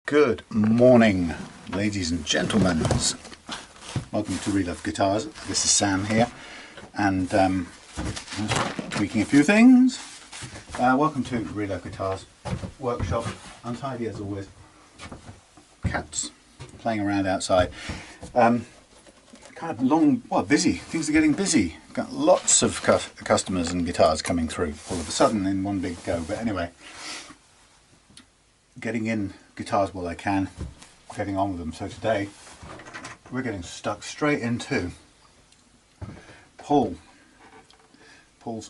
Good morning, ladies and gentlemen. Welcome to Relove Guitars. This is Sam here, and tweaking a few things. Welcome to Relove Guitars workshop. Untidy as always. Cats playing around outside. Kind of long, well, busy. Things are getting busy. Got lots of customers and guitars coming through all of a sudden in one big go. But anyway, getting in guitars while I can, getting on with them. So today we're getting stuck straight into Paul's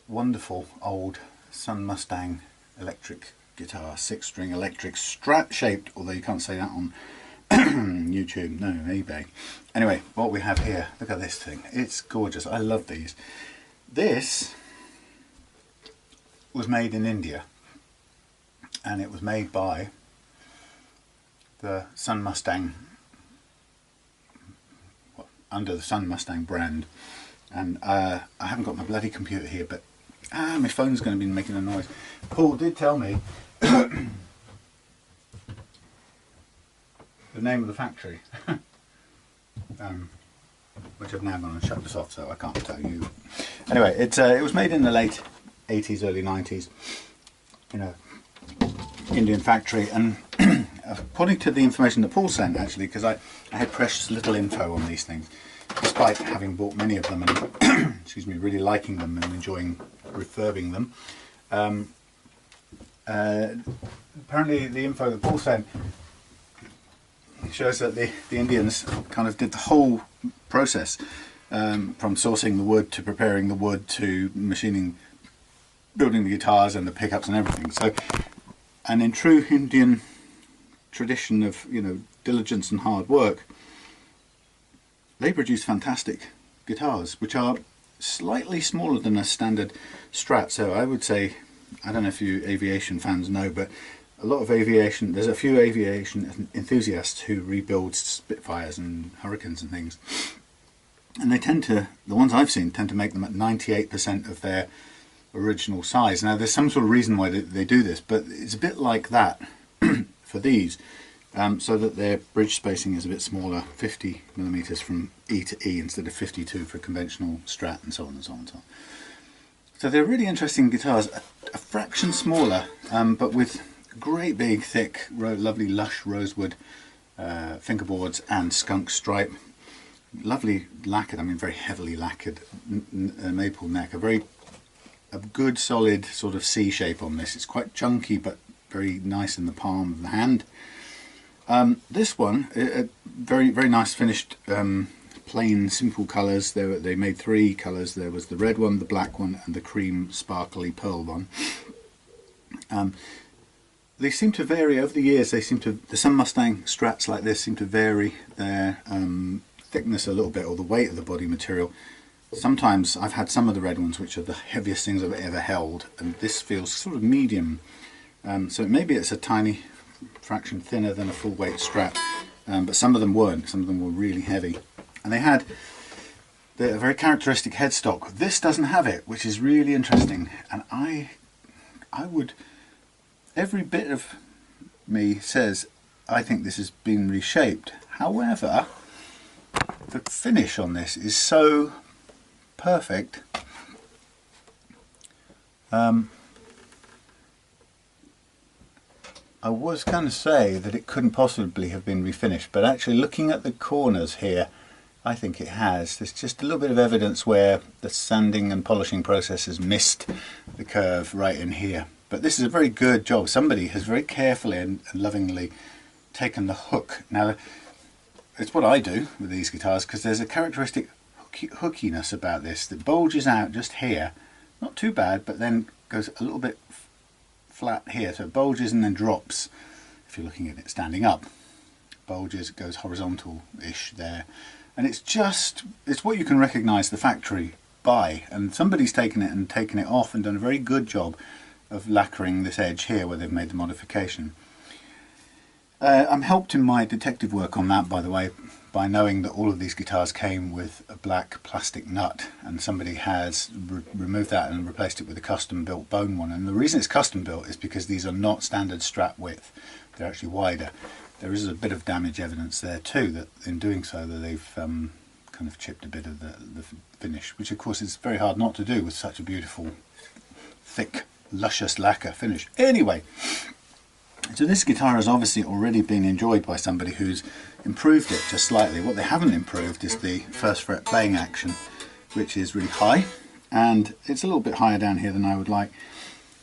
wonderful old Sun Mustang electric guitar, 6-string electric strat shaped, although you can't say that on YouTube, no, eBay. Anyway, what we have here, look at this thing, it's gorgeous. I love these. This was made in India, and it was made by the Sun Mustang, well, under the Sun Mustang brand. And I haven't got my bloody computer here, but my phone's going to be making a noise. Paul did tell me the name of the factory, which I've now gone and shut this off, so I can't tell you. Anyway, it was made in the late 80s, early 90s, in a Indian factory, and according to the information that Paul sent, actually, because I had precious little info on these things, despite having bought many of them and excuse me, really liking them and enjoying refurbing them. Apparently the info that Paul sent shows that the Indians kind of did the whole process, from sourcing the wood to preparing the wood to machining, building the guitars and the pickups and everything. So, and in true Indian tradition of, you know, diligence and hard work, they produce fantastic guitars, which are slightly smaller than a standard Strat. So I would say, I don't know if you aviation fans know, but a lot of aviation, there's a few aviation enthusiasts who rebuild Spitfires and Hurricanes and things, and they tend to, the ones I've seen, tend to make them at 98% of their original size. Now there's some sort of reason why they do this, but it's a bit like that for these, so that their bridge spacing is a bit smaller, 50 millimeters from E to E instead of 52 for conventional Strat, and so on and so on and so on. So they're really interesting guitars, a fraction smaller, but with great big thick lovely lush rosewood fingerboards and skunk stripe, lovely lacquered, I mean very heavily lacquered maple neck, a good solid sort of C shape on this. It's quite chunky but very nice in the palm of the hand. This one, very nice finished, plain simple colours. They made 3 colours. There was the red one, the black one, and the cream sparkly pearl one. They seem to vary over the years. The Sun Mustang Strats like this seem to vary their thickness a little bit, or the weight of the body material. Sometimes I've had some of the red ones which are the heaviest things I've ever held, and this feels sort of medium. So maybe it's a tiny fraction thinner than a full weight Strat, but some of them weren't. Some of them were really heavy, and they had a very characteristic headstock. This doesn't have it, which is really interesting, and I would, every bit of me says I think this has been reshaped. However, the finish on this is so perfect. I was going to say that it couldn't possibly have been refinished, but actually looking at the corners here, I think it has. There's just a little bit of evidence where the sanding and polishing process has missed the curve right in here. But this is a very good job. Somebody has very carefully and lovingly taken the hook. Now, it's what I do with these guitars, because there's a characteristic hookiness about this that bulges out just here. Not too bad, but then goes a little bit flat here, so it bulges and then drops. If you're looking at it standing up, bulges, it goes horizontal-ish there, and it's what you can recognize the factory by, and somebody's taken it off and done a very good job of lacquering this edge here where they've made the modification. I'm helped in my detective work on that, by the way, by knowing that all of these guitars came with a black plastic nut, and somebody has removed that and replaced it with a custom built bone one. And the reason it's custom built is because these are not standard Strat width, they're actually wider. there is a bit of damage evidence there too, that in doing so that they've kind of chipped a bit of the finish, which of course is very hard not to do with such a beautiful, thick, luscious lacquer finish. Anyway, so this guitar has obviously already been enjoyed by somebody who's improved it just slightly. What they haven't improved is the first fret playing action, which is really high, and it's a little bit higher down here than I would like.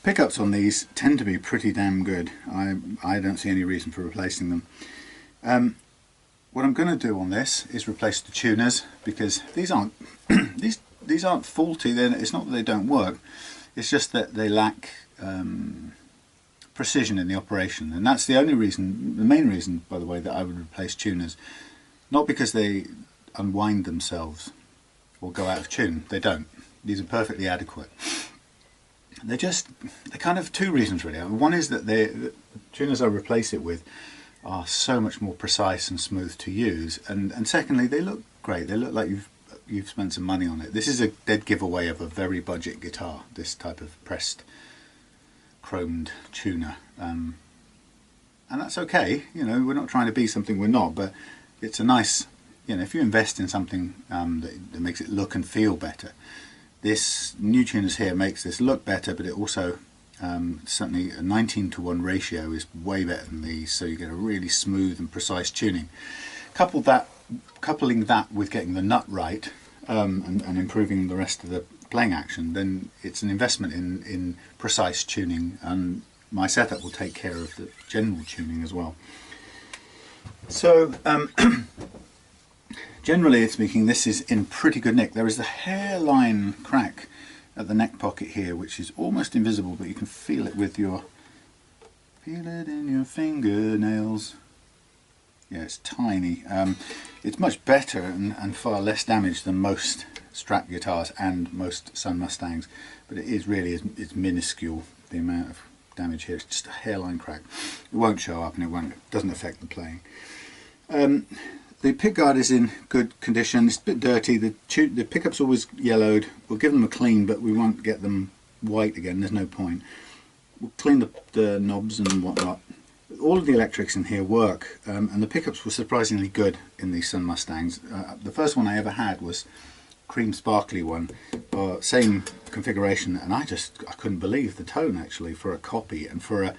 Pickups on these tend to be pretty damn good. I don't see any reason for replacing them. What I'm going to do on this is replace the tuners, because these aren't these aren't faulty. It's not that they don't work, it's just that they lack precision in the operation, and that's the only reason, the main reason, by the way, that I would replace tuners. Not because they unwind themselves or go out of tune. They don't. These are perfectly adequate. They're kind of two reasons really. One is that the tuners I replace it with are so much more precise and smooth to use, and secondly, they look great. They look like you've spent some money on it. This is a dead giveaway of a very budget guitar, this type of pressed chromed tuner, and that's okay. You know, we're not trying to be something we're not, but it's a nice, you know, if you invest in something that makes it look and feel better. This new tuners here makes this look better, but it also certainly a 19:1 ratio is way better than these, so you get a really smooth and precise tuning. Coupling that with getting the nut right, and improving the rest of the playing action, then it's an investment in precise tuning, and my setup will take care of the general tuning as well. So generally speaking, this is in pretty good nick. There is the hairline crack at the neck pocket here, which is almost invisible, but you can feel it with your, feel it in your fingernails. Yeah, it's tiny. It's much better and far less damage than most Strat guitars and most Sun Mustangs, but it is really, it's minuscule, the amount of damage here. It's just a hairline crack. It won't show up, and it doesn't affect the playing. The pickguard is in good condition. It's a bit dirty. The pickup's always yellowed. We'll give them a clean, but we won't get them white again. There's no point. We'll clean the knobs and whatnot. All of the electrics in here work, and the pickups were surprisingly good in these Sun Mustangs. The first one I ever had was cream sparkly one, same configuration, and I couldn't believe the tone actually for a copy, and for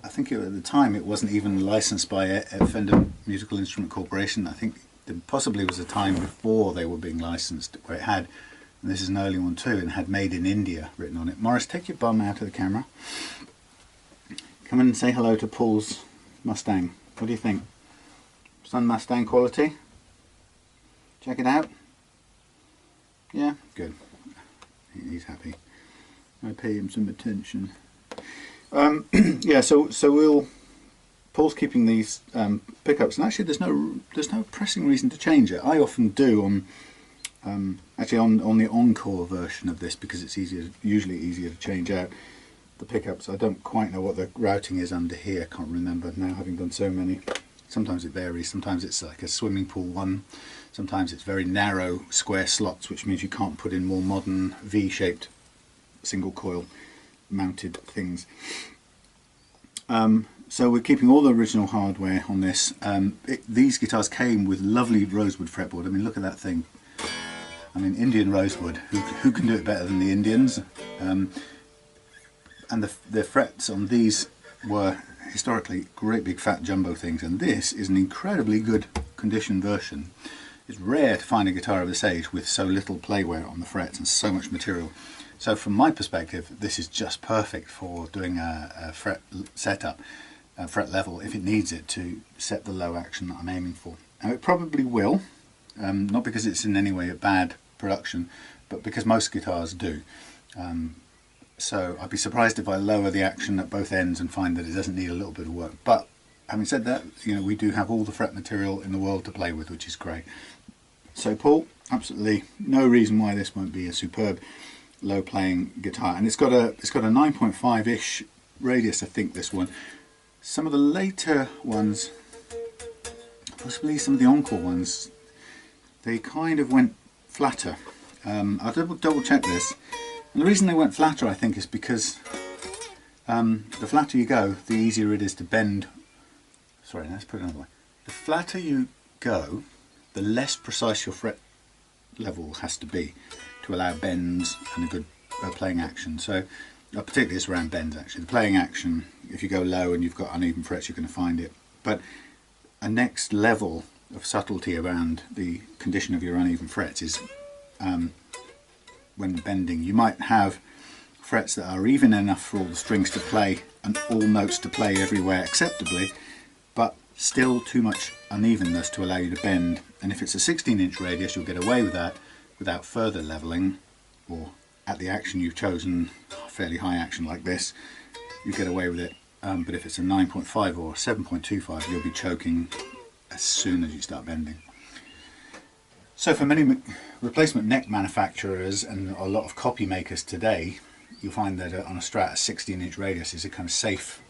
I think at the time it wasn't even licensed by a Fender Musical Instrument Corporation. I think there possibly was a time before they were being licensed where it had, and this is an early one too, and had made in India written on it. Morris, take your bum out of the camera. Come in and say hello to Paul's Mustang. What do you think? Sun Mustang quality? Check it out. Yeah, good. He's happy. I pay him some attention. Yeah, so Paul's keeping these pickups, and actually there's no pressing reason to change it. I often do on actually on the Encore version of this, because it's usually easier to change out the pickups. I don't quite know what the routing is under here. I can't remember now, having done so many. Sometimes it varies. Sometimes it's like a swimming pool one. Sometimes it's very narrow square slots, which means you can't put in more modern V-shaped single coil mounted things. So we're keeping all the original hardware on this. These guitars came with lovely rosewood fretboard. I mean, look at that thing. I mean, Indian rosewood. Who can do it better than the Indians? And the frets on these were historically great big fat jumbo things, and this is an incredibly good condition version. It's rare to find a guitar of this age with so little playwear on the frets and so much material. So from my perspective, this is just perfect for doing a fret setup, a fret level, if it needs it to set the low action that I'm aiming for. And it probably will, not because it's in any way a bad production, but because most guitars do. So I'd be surprised if I lower the action at both ends and find that it doesn't need a little bit of work. But having said that, you know, we do have all the fret material in the world to play with, which is great. So Paul, absolutely no reason why this won't be a superb low playing guitar, and it's got a 9.5-ish radius, I think, this one. Some of the later ones, possibly some of the Encore ones, they kind of went flatter. I'll double check this. And the reason they went flatter, I think, is because the flatter you go, the easier it is to bend sorry, let's put it another way. The flatter you go, the less precise your fret level has to be to allow bends and a good playing action. So particularly it's around bends actually. The playing action, if you go low and you've got uneven frets, you're going to find it. But a next level of subtlety around the condition of your uneven frets is when bending. You might have frets that are even enough for all the strings to play and all notes to play everywhere acceptably, but still too much unevenness to allow you to bend. And if it's a 16-inch radius, you'll get away with that without further leveling, or at the action you've chosen, fairly high action like this, you get away with it. But if it's a 9.5 or 7.25, you'll be choking as soon as you start bending. So for many replacement neck manufacturers and a lot of copy makers today, you'll find that on a Strat, a 16-inch radius is a kind of safe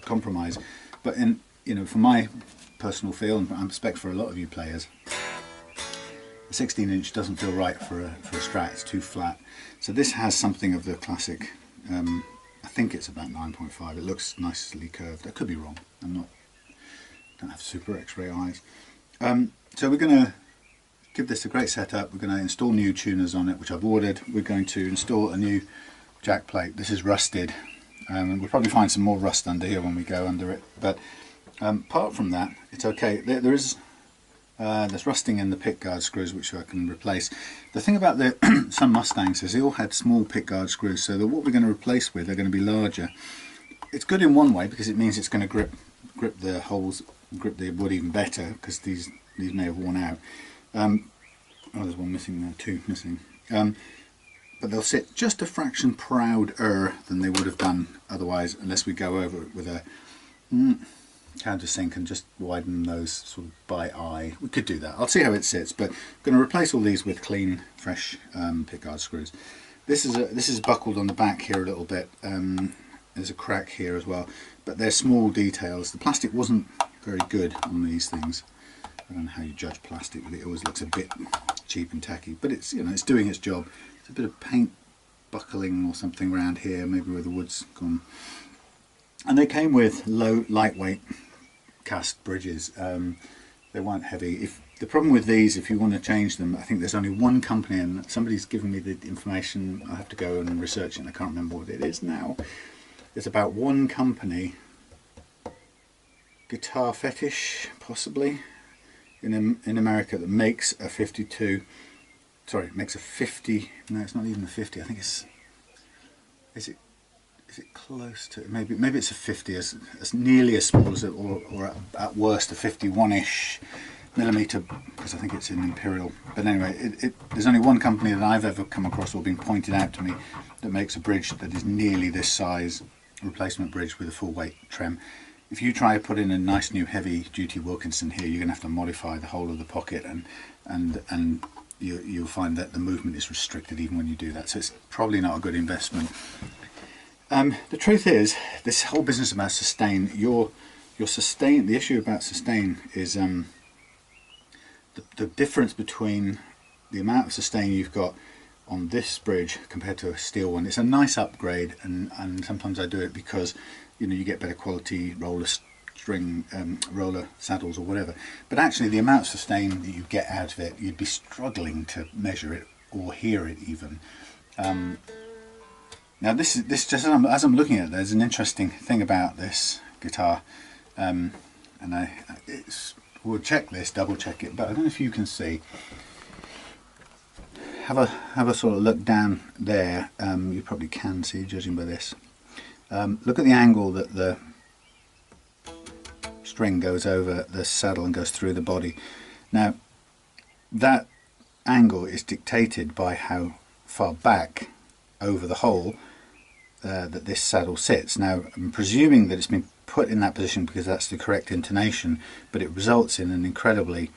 compromise. But in, you know, for my personal feel, and I expect for a lot of you players, a 16-inch doesn't feel right for a Strat. It's too flat. So this has something of the classic. I think it's about 9.5. It looks nicely curved. I could be wrong. Don't have super X-ray eyes. So we're going to give this a great setup. We're going to install new tuners on it, which I've ordered. We're going to install a new jack plate. This is rusted. We'll probably find some more rust under here when we go under it. But apart from that, it's okay. There's rusting in the pickguard screws, which I can replace. The thing about the Sun Mustangs is they all had small pickguard screws, so that what we're going to replace with are going to be larger. It's good in one way because it means it's going to grip the holes, grip the wood even better, because these may have worn out. Oh, there's one missing there, two missing. But they'll sit just a fraction prouder than they would have done otherwise, unless we go over it with a countersink and just widen those sort of by eye. We could do that. I'll see how it sits, but I'm going to replace all these with clean, fresh pickguard screws. This is buckled on the back here a little bit. There's a crack here as well, but they're small details. The plastic wasn't very good on these things. I don't know how you judge plastic, but it always looks a bit cheap and tacky. But it's, you know, it's doing its job. It's a bit of paint buckling or something around here, maybe where the wood's gone. And they came with lightweight cast bridges. They weren't heavy. The problem with these, if you want to change them, I think there's only one company, and somebody's given me the information. I have to go and research it, and I can't remember what it is now. There's about one company, Guitar Fetish possibly, in America, that makes a 52. Sorry, makes a 50. No, it's not even a 50. I think it's. Is it close to? Maybe it's a 50, as nearly as small as it, or at worst a 51-ish millimeter, because I think it's in imperial. But anyway, there's only one company that I've ever come across or been pointed out to me that makes a bridge that is nearly this size, replacement bridge with a full weight trem. If you try to put in a nice new heavy duty Wilkinson here, you're going to have to modify the whole of the pocket, and you'll find that the movement is restricted even when you do that. So it's probably not a good investment. The truth is, this whole business about sustain, your sustain, the issue about sustain is the difference between the amount of sustain you've got on this bridge compared to a steel one. It's a nice upgrade, and sometimes I do it because, you know, you get better quality roller string, roller saddles or whatever. But actually the amount of sustain that you get out of it, you'd be struggling to measure it or hear it even. Now this just as I'm looking at it, there's an interesting thing about this guitar, and we'll check this, double check it, but I don't know if you can see. Have a sort of look down there. You probably can see, judging by this. Look at the angle that the string goes over the saddle and goes through the body. Now that angle is dictated by how far back over the hole that this saddle sits. Now I'm presuming that it's been put in that position because that's the correct intonation, but it results in an incredibly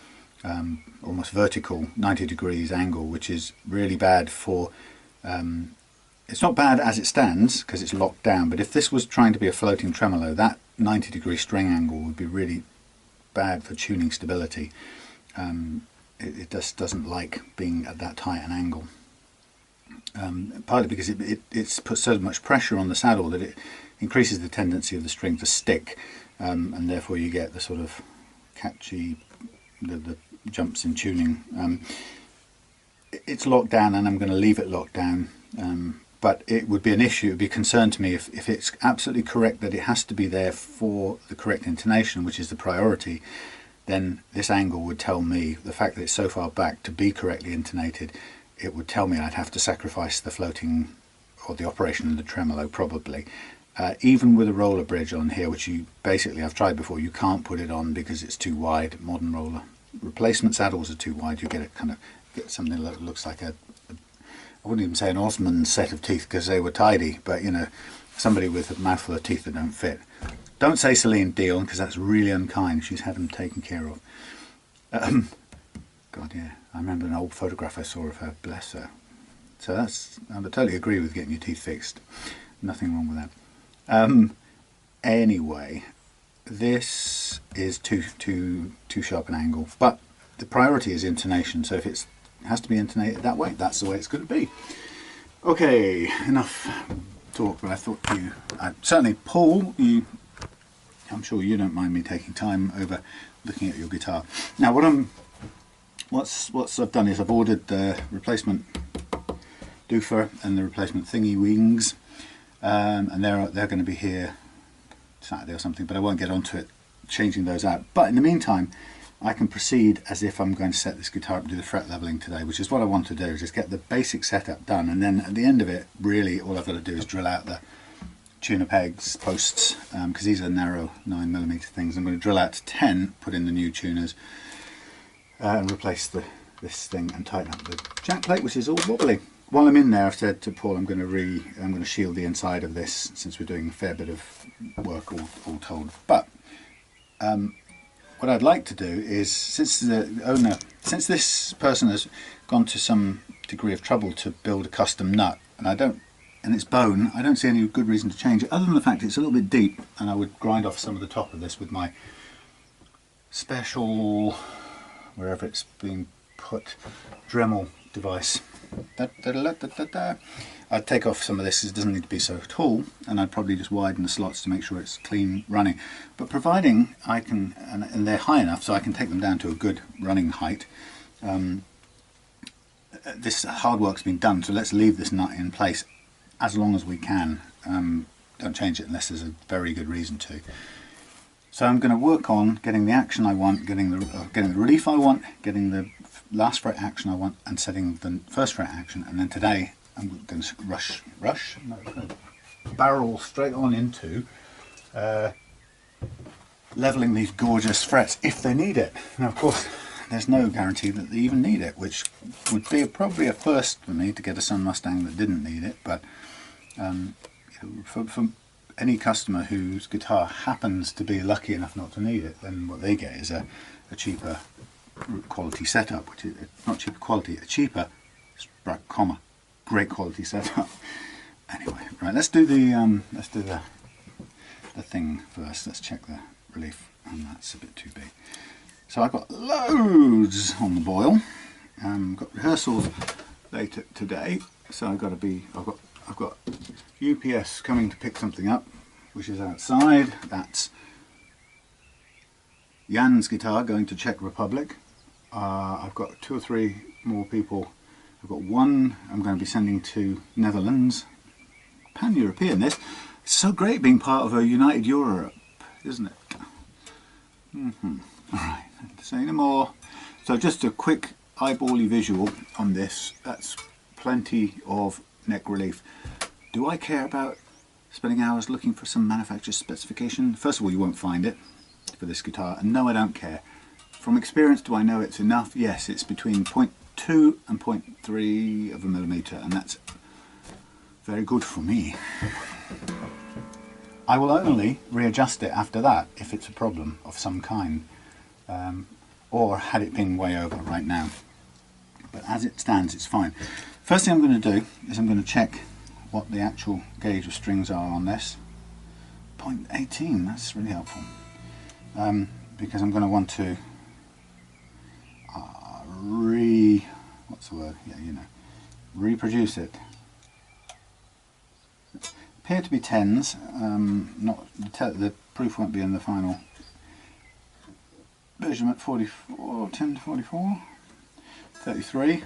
almost vertical 90 degrees angle, which is really bad for it's not bad as it stands because it's locked down, but if this was trying to be a floating tremolo, that 90-degree string angle would be really bad for tuning stability. It just doesn't like being at that tight an angle. Partly because it's put so much pressure on the saddle that it increases the tendency of the string to stick, and therefore you get the sort of catchy, the jumps in tuning. It's locked down, and I'm going to leave it locked down, but it would be an issue, it would be a concern to me if it's absolutely correct that it has to be there for the correct intonation, which is the priority. Then this angle would tell me, the fact that it's so far back to be correctly intonated, it would tell me I'd have to sacrifice the floating or the operation of the tremolo probably. Even with a roller bridge on here, which you basically, I've tried before, you can't put it on because it's too wide. Modern roller replacement saddles are too wide. You get it kind of, get something that looks like I wouldn't even say an Osmond set of teeth because they were tidy, but you know, somebody with a mouthful of teeth that don't fit. Don't say Celine Dion because that's really unkind. She's had them taken care of. God, yeah, I remember an old photograph I saw of her, bless her. So that's, I would totally agree with getting your teeth fixed. Nothing wrong with that. Anyway, this is too sharp an angle, but the priority is intonation. So if it has to be intonated that way, that's the way it's going to be. Okay, enough talk. But I thought certainly Paul, I'm sure you don't mind me taking time over looking at your guitar. Now, what I've done is I've ordered the replacement doofer and the replacement thingy wings, and they're going to be here Saturday or something, but I won't get onto it changing those out. But in the meantime, I can proceed as if I'm going to set this guitar up and do the fret leveling today, which is what I want to do, is just get the basic setup done, and then at the end of it, really all I've got to do is drill out the tuner pegs, posts, because these are narrow 9mm things. I'm going to drill out to 10, put in the new tuners, and replace this thing and tighten up the jack plate, which is all wobbly. While I'm in there, I've said to Paul I'm going to shield the inside of this, since we're doing a fair bit of work all told. But what I'd like to do is, since this person has gone to some degree of trouble to build a custom nut, and it's bone, I don't see any good reason to change it, other than the fact it's a little bit deep, and I would grind off some of the top of this with my special, wherever it's being put, Dremel device. I'd take off some of this, it doesn't need to be so tall, and I'd probably just widen the slots to make sure it's clean running. But providing I can, and they're high enough so I can take them down to a good running height, this hard work's been done, so let's leave this nut in place as long as we can. Don't change it unless there's a very good reason to. So I'm going to work on getting the action I want, getting the relief I want, getting the last fret action I want, and setting the first fret action. And then today I'm going to barrel straight on into leveling these gorgeous frets if they need it. Now, of course, there's no guarantee that they even need it, which would be probably a first for me to get a Sun Mustang that didn't need it. But for any customer whose guitar happens to be lucky enough not to need it, then what they get is a cheaper quality setup, which is not cheaper quality, a cheaper, comma, great quality setup. Anyway, right, let's do the thing first. Let's check the relief, and that's a bit too big. So I've got loads on the boil. I've got rehearsals later today, so I've got UPS coming to pick something up, which is outside. That's Jan's guitar going to Czech Republic. I've got 2 or 3 more people. I've got one I'm going to be sending to Netherlands. Pan-European this. It's so great being part of a united Europe, isn't it? Alright, don't say any more. So just a quick eyebally visual on this. That's plenty of neck relief. Do I care about spending hours looking for some manufacturer's specification? First of all, you won't find it for this guitar, and no, I don't care. From experience, do I know it's enough? Yes, it's between 0.2 and 0.3 of a millimetre, and that's very good for me. I will only readjust it after that if it's a problem of some kind, or had it been way over right now. But as it stands, it's fine. First thing I'm going to do is I'm going to check what the actual gauge of strings are on this. 0.18, that's really helpful, because I'm going to want to reproduce it. appear to be 10s. The proof won't be in the final version at 44, 10 to 44, 33.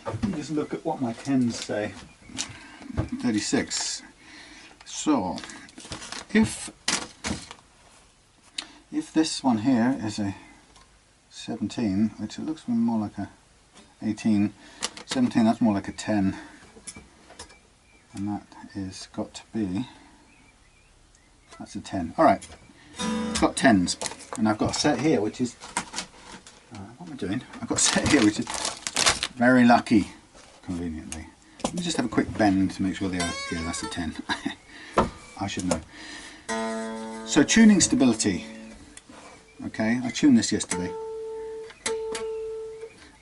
Let me just look at what my 10s say. 36. So if this one here is a 17, which it looks more like a 18, 17, that's more like a 10, and that is got to be, that's a 10. Alright, I've got 10s, and I've got a set here which is, what am I doing? I've got a set here which is very lucky, conveniently. Let me just have a quick bend to make sure they are, yeah, that's a 10. I should know. So tuning stability. Okay, I tuned this yesterday.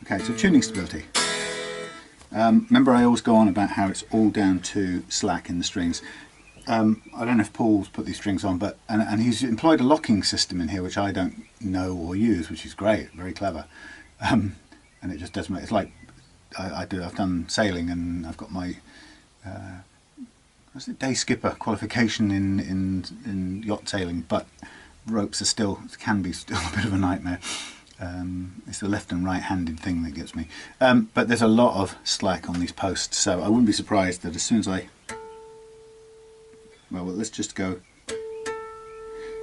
Okay, so tuning stability. Remember I always go on about how it's all down to slack in the strings. I don't know if Paul's put these strings on, but and he's employed a locking system in here which I don't know or use, which is great, very clever. And it just does make, it's like I've done sailing, and I've got my what's it, day skipper qualification in yacht sailing, but ropes are still, can be still a bit of a nightmare. It's the left and right handed thing that gets me. But there's a lot of slack on these posts, so I wouldn't be surprised that as soon as well, let's just go.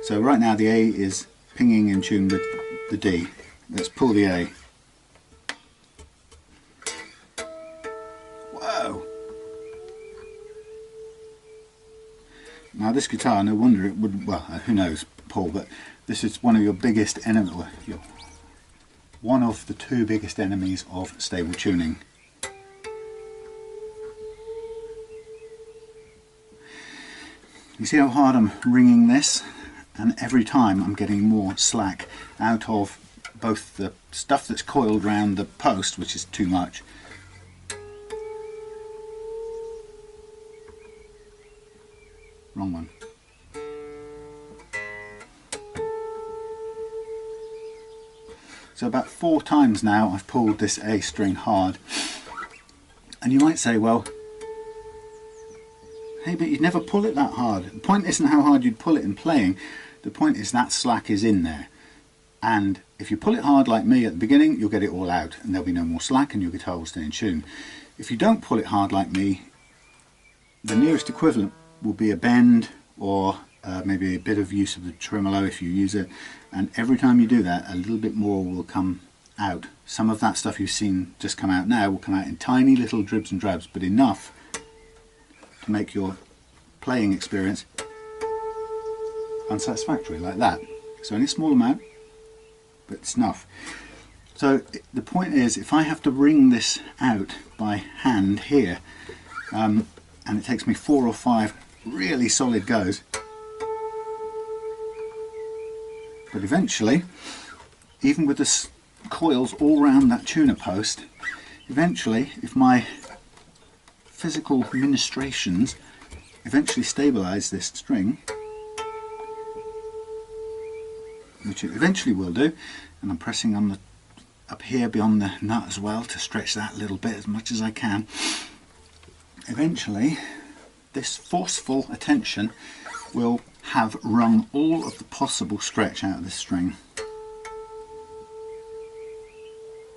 So right now the A is pinging in tune with the D. Let's pull the A. Whoa! Now this guitar, no wonder it would, well, who knows, Paul, but this is one of your biggest enemies, one of the two biggest enemies of stable tuning. You see how hard I'm ringing this, and every time I'm getting more slack out of both the stuff that's coiled around the post, which is too much, wrong one. So about 4 times now I've pulled this A string hard, and you might say, well, hey, but you'd never pull it that hard. The point isn't how hard you'd pull it in playing, the point is that slack is in there, and if you pull it hard like me at the beginning, you'll get it all out and there'll be no more slack and your guitar will stay in tune. If you don't pull it hard like me, the nearest equivalent will be a bend, or maybe a bit of use of the tremolo if you use it, and every time you do that a little bit more will come out. Some of that stuff you've seen just come out now will come out in tiny little dribs and drabs, but enough to make your playing experience unsatisfactory, like that. It's only a small amount, but it's enough. So the point is, if I have to ring this out by hand here, and it takes me 4 or 5 really solid goes, but eventually, even with the coils all around that tuner post, eventually, if my physical ministrations eventually stabilize this string, which it eventually will do, and I'm pressing on the up here beyond the nut as well to stretch that little bit as much as I can, eventually this forceful attention will have wrung all of the possible stretch out of this string.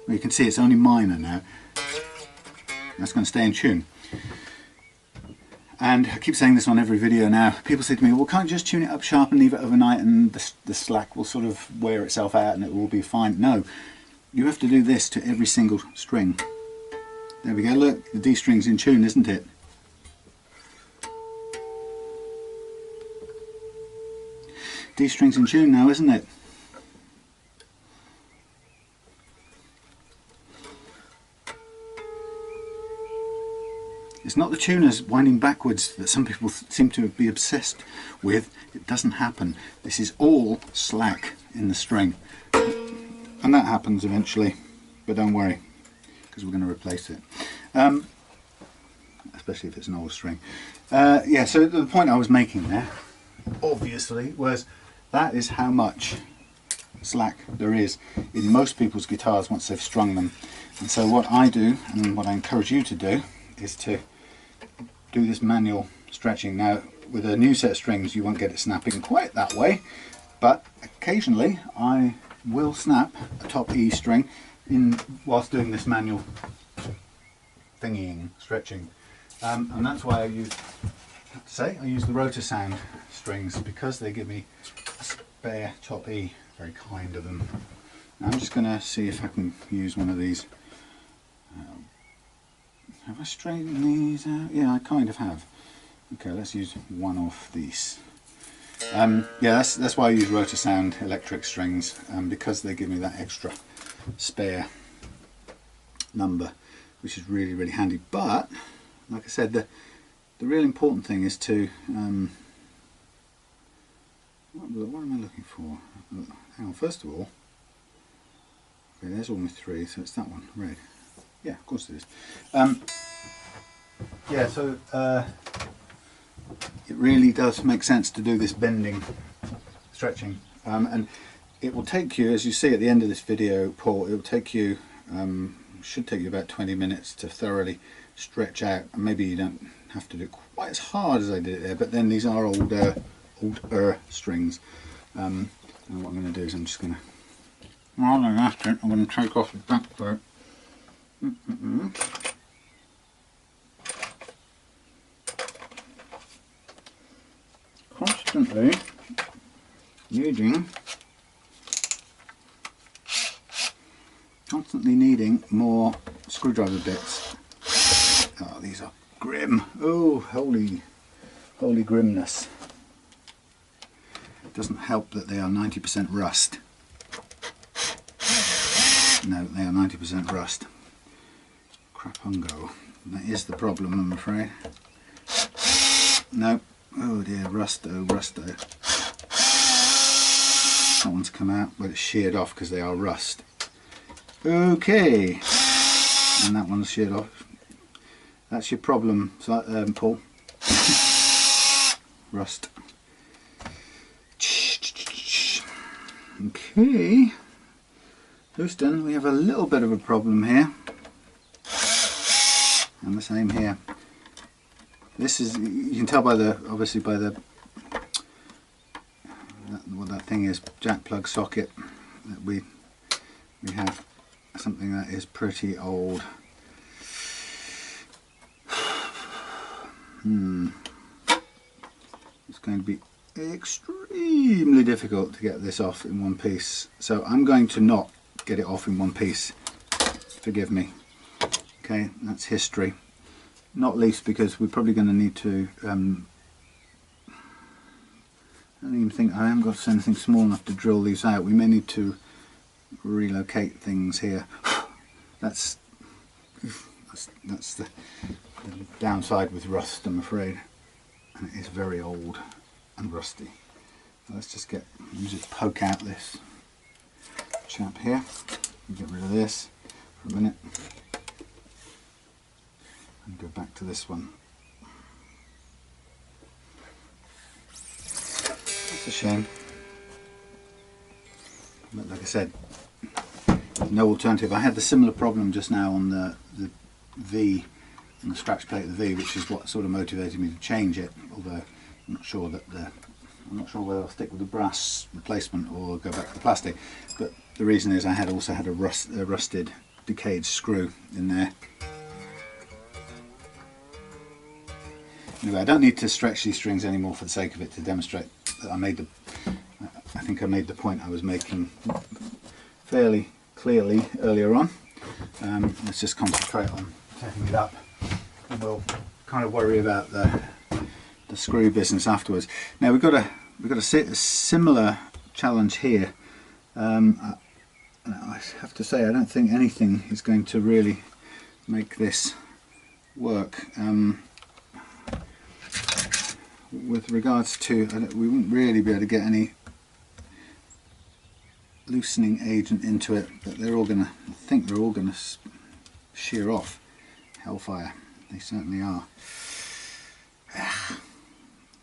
Well, you can see it's only minor now. That's going to stay in tune. And I keep saying this on every video now. People say to me, well, can't you just tune it up sharp and leave it overnight and the slack will sort of wear itself out and it will be fine? No, you have to do this to every single string. There we go, look, the D string's in tune, isn't it? D string's in tune now, isn't it? It's not the tuners winding backwards that some people seem to be obsessed with. It doesn't happen. This is all slack in the string. And that happens eventually, but don't worry, because we're going to replace it. Especially if it's an old string. Yeah, so the point I was making there, obviously, was that is how much slack there is in most people's guitars once they've strung them. And so what I do, and what I encourage you to do, is to do this manual stretching. Now with a new set of strings you won't get it snapping quite that way, but occasionally I will snap a top E string whilst doing this manual thingying, stretching, and that's why I use the rotor sound strings, because they give me a spare top E. Very kind of them. Now I'm just going to see if I can use one of these. Have I straightened these out? Yeah, I kind of have. Okay, let's use one off these. Yeah, that's why I use rotor sound electric strings, because they give me that extra spare number, which is really, really handy. But like I said, the real important thing is to what am I looking for? Hang on, first of all, okay, there's only 3, so it's that one, red. Yeah, of course it is. Yeah, so it really does make sense to do this bending, stretching, and it will take you, as you see at the end of this video, Paul, it will take you, should take you about 20 minutes to thoroughly stretch out. And maybe you don't have to do it quite as hard as I did it there, but then these are older strings. And what I'm going to do is I'm just going to, rather than after, I'm going to take off the back part. Constantly needing more screwdriver bits. Oh, these are grim. Oh, holy grimness. It doesn't help that they are 90% rust. No, they are 90% rust. Crapungo. That is the problem, I'm afraid. No. Oh dear, rusto. That one's come out, but it's sheared off because they are rust. Okay. And that one's sheared off. That's your problem, Paul. Rust. Okay. Houston, we have a little bit of a problem here. And the same here. This is, you can tell by the, obviously by the, what that thing is, jack plug socket, that we have something that is pretty old. It's going to be extremely difficult to get this off in one piece. So I'm going to not get it off in one piece. Forgive me. Okay, that's history. Not least because we're probably going to need to, I don't even think I haven't got anything small enough to drill these out. We may need to relocate things here. That's the downside with rust, I'm afraid. And it is very old and rusty. So let's just poke out this chap here. Get rid of this for a minute. And go back to this one. That's a shame. But like I said, no alternative. I had the similar problem just now on the V, on the scratch plate of the V, which is what sort of motivated me to change it. Although I'm not sure whether I'll stick with the brass replacement or go back to the plastic. But the reason is I also had a rusted, decayed screw in there. Anyway, I don't need to stretch these strings anymore for the sake of it, to demonstrate that I think I made the point I was making fairly clearly earlier on. Let's just concentrate on setting it up, and we'll kind of worry about the screw business afterwards. Now we've got a similar challenge here. I have to say I don't think anything is going to really make this work. With regards to, we won't really be able to get any loosening agent into it, but they're all gonna, I think they're all gonna shear off. Hellfire, they certainly are.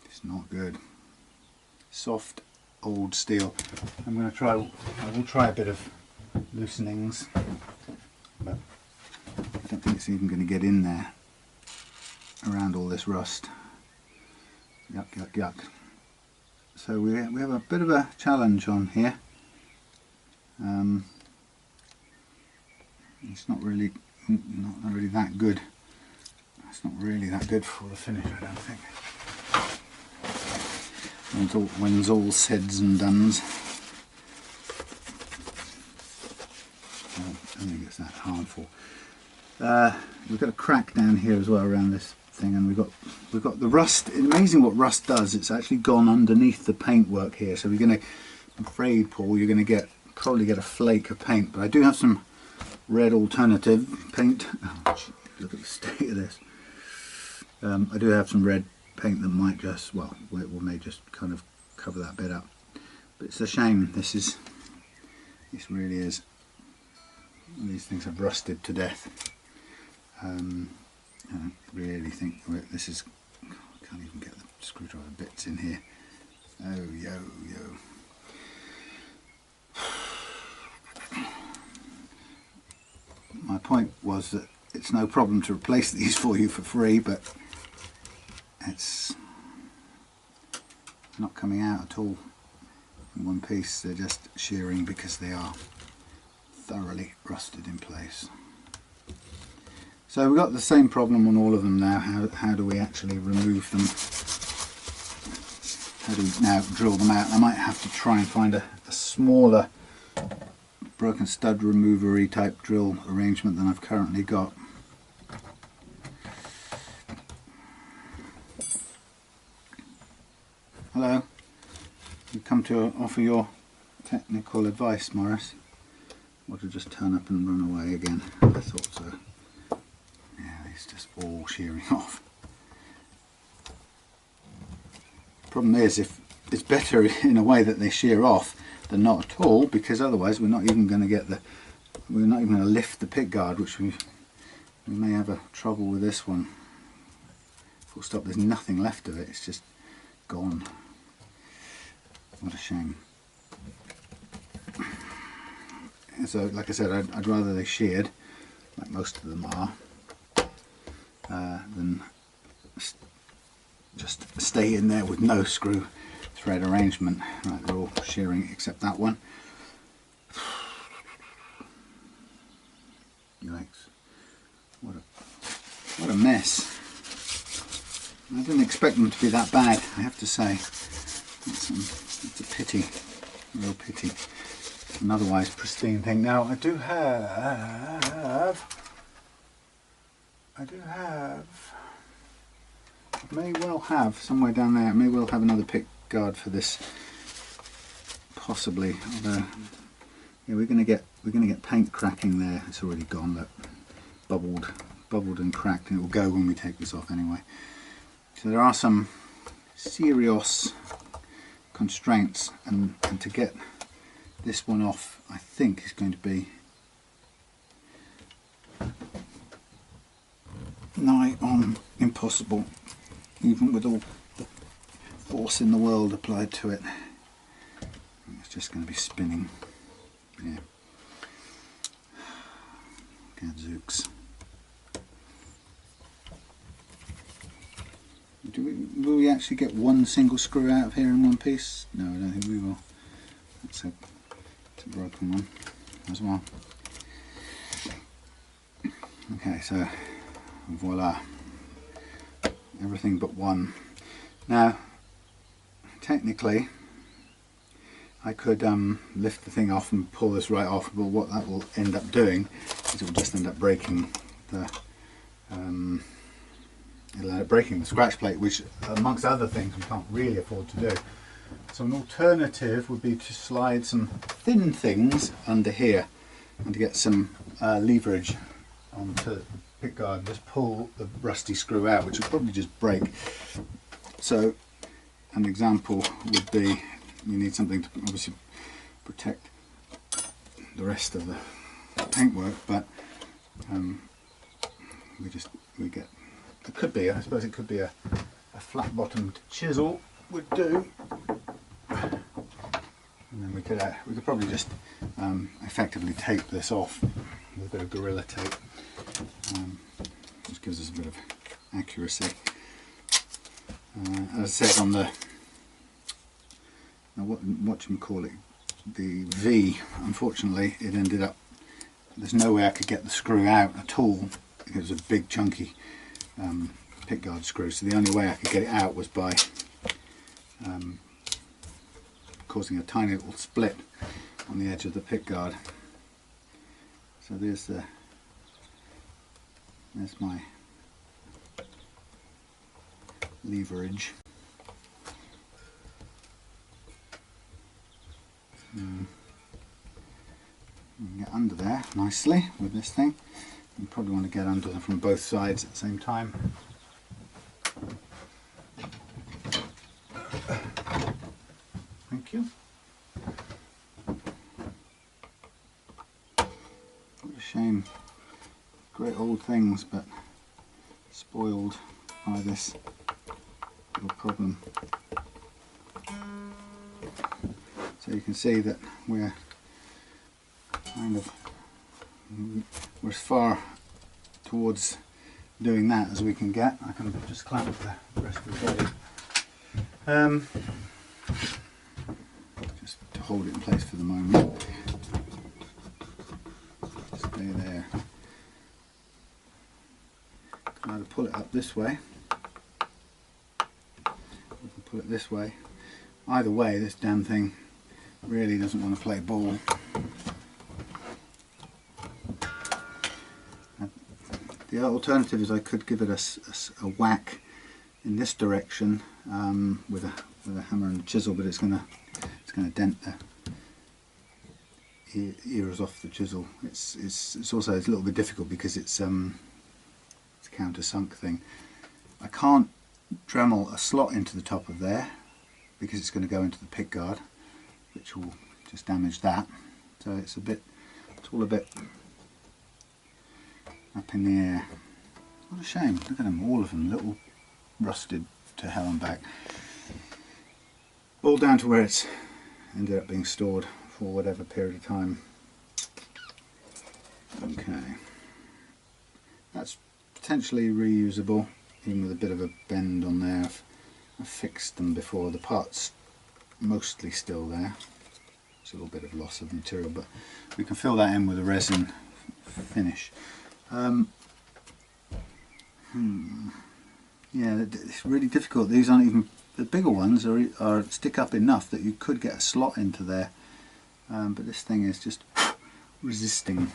It's not good. Soft old steel. I will try a bit of loosenings, but I don't think it's even going to get in there around all this rust. yuck, yuck, yuck. So we have a bit of a challenge on here. It's not really that good. It's not really that good for the finish, I don't think. When it's all said and done. I don't think it's that harmful. We've got a crack down here as well around this thing, and we've got the rust. It's amazing what rust does. It's actually gone underneath the paintwork here, so we're going to, I'm afraid, Paul, you're going to probably get a flake of paint. But I do have some red alternative paint. Oh, gee, look at the state of this. I do have some red paint that might just, well, may just kind of cover that bit up. But it's a shame. This really is. These things have rusted to death. I don't really think this is. I can't even get the screwdriver bits in here. Oh, yo. My point was that it's no problem to replace these for you for free, but it's not coming out at all in one piece. They're just shearing because they are thoroughly rusted in place. So we've got the same problem on all of them now. How do we actually remove them? How do we now drill them out? I might have to try and find a smaller broken stud remover-y type drill arrangement than I've currently got. Hello, you've come to offer your technical advice, Morris. Or to just turn up and run away again. I thought so. Yeah, it's just all shearing off. Problem is, if it's better in a way that they shear off than not at all, because otherwise we're not even going to get we're not even going to lift the pickguard, which we may have a trouble with this one. Full stop. There's nothing left of it. It's just gone. What a shame. So, like I said, I'd rather they sheared, like most of them are, than just stay in there with no screw thread arrangement. Right, they're all shearing except that one. Yikes! What a mess! I didn't expect them to be that bad, I have to say. It's a pity, a real pity. An otherwise pristine thing. Now I may well have somewhere down there. I may well have another pickguard for this, possibly. Although, yeah, we're going to get paint cracking there. It's already gone. Look, bubbled and cracked, and it will go when we take this off anyway. So there are some serious constraints, and to get this one off, I think, is going to be nigh on impossible, even with all the force in the world applied to it. It's just going to be spinning. Yeah. Gadzooks. Will we actually get one single screw out of here in one piece? No, I don't think we will. That's a broken one as well. Okay, so voila, everything but one. Now technically I could lift the thing off and pull this right off, but what that will end up doing is it will just end up breaking the it'll end up breaking the scratch plate, which amongst other things we can't really afford to do. So an alternative would be to slide some thin things under here and to get some leverage onto the pickguard, just pull the rusty screw out, which will probably just break. So an example would be, you need something to obviously protect the rest of the paintwork, but we get, it could be, I suppose it could be a flat bottomed chisel would do. And then we could probably just effectively tape this off with a bit of Gorilla Tape. Just gives us a bit of accuracy. As I said, on the whatchamacallit, the V, unfortunately it ended up, there's no way I could get the screw out at all. It was a big chunky pickguard screw, so the only way I could get it out was by causing a tiny little split on the edge of the pickguard. So there's my leverage. You can get under there nicely with this thing. You probably want to get under them from both sides at the same time. Thank you. What a shame. Great old things, but spoiled by this little problem. So you can see that we're as far towards doing that as we can get. I can just clamp the rest of the body. Just to hold it in place for the moment. Stay there. Try to pull it up this way. We can pull it this way. Either way, this damn thing really doesn't want to play ball. The alternative is I could give it a whack in this direction with a hammer and a chisel, but it's going to dent the ears off the chisel. It's also a little bit difficult because it's a countersunk thing. I can't Dremel a slot into the top of there because it's going to go into the pickguard, which will just damage that. So it's all a bit up in the air. What a shame. Look at them, all of them, little rusted to hell and back. All down to where it's ended up being stored for whatever period of time. Okay. That's potentially reusable, even with a bit of a bend on there. I've fixed them before. The part's mostly still there. It's a little bit of loss of material, but we can fill that in with a resin finish. Yeah, it's really difficult. These aren't even, the bigger ones are stick up enough that you could get a slot into there, but this thing is just resisting,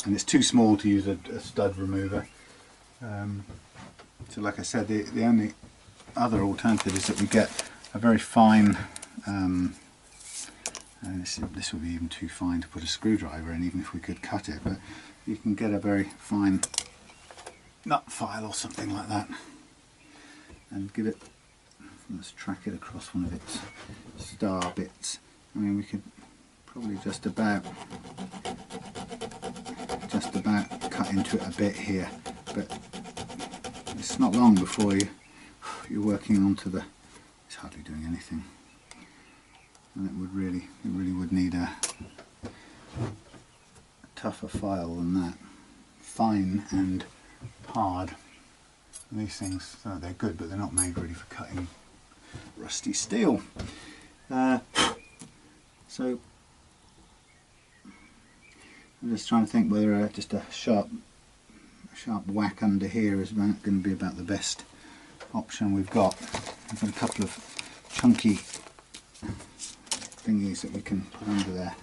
and it's too small to use a stud remover. So like I said, the only other alternative is that we get a very fine, this would be even too fine to put a screwdriver in, even if we could cut it, but you can get a very fine nut file or something like that and give it, let's track it across one of its star bits. I mean, we could probably just about cut into it a bit here, but it's not long before you're working onto the, it's hardly doing anything, and it really would need a tougher file than that. Fine and hard. And these things, they're good, but they're not made really for cutting rusty steel. So I'm just trying to think whether just a sharp whack under here is going to be about the best option we've got. I've got a couple of chunky thingies that we can put under there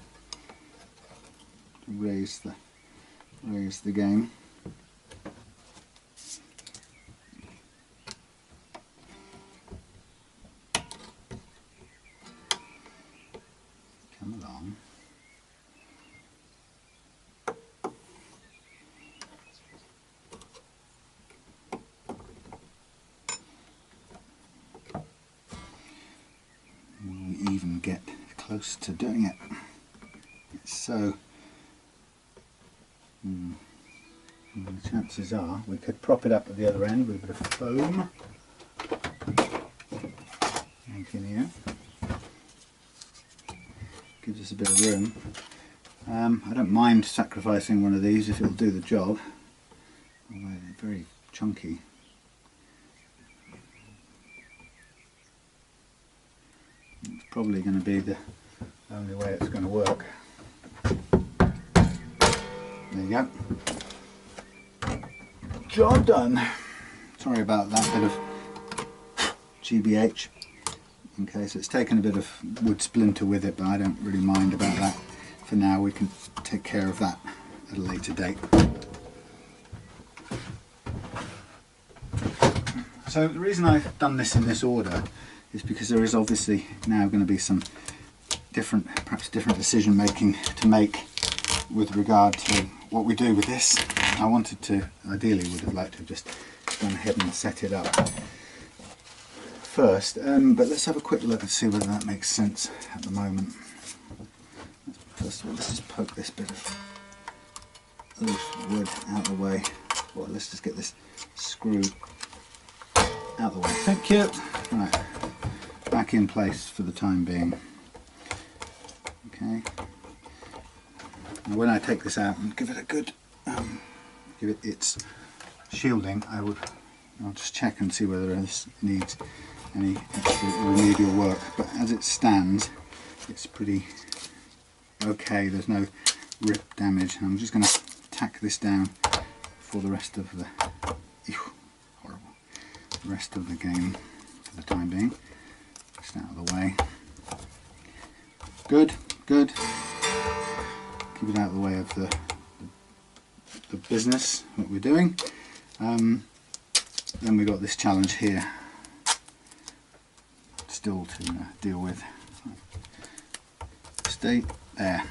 to raise the game. Come along. Will we even get close to doing it? It's so the chances are we could prop it up at the other end with a bit of foam. In here. Gives us a bit of room. I don't mind sacrificing one of these if it'll do the job, although they're very chunky. probably going to be the only way it's going to work. There you go. Job done. Sorry about that bit of GBH. Okay, so it's taken a bit of wood splinter with it, but I don't really mind about that. For now, we can take care of that at a later date. So the reason I've done this in this order is because there is obviously now going to be some different, perhaps different decision making to make with regard to what we do with this. I wanted to, ideally would have liked to have just gone ahead and set it up first, but let's have a quick look and see whether that makes sense at the moment. First of all, let's just poke this bit of loose wood out of the way. Well, let's just get this screw out of the way. Thank you. Right, back in place for the time being. Okay. Now when I take this out and give it a good, give it its shielding, I'll just check and see whether this needs any extra remedial work. But as it stands, it's pretty okay. There's no rip damage. I'm just going to tack this down for the rest of the rest of the game for the time being. Just out of the way. Good, good. Keep it out of the way of the business, what we're doing. Then we got this challenge here still to deal with. Stay there.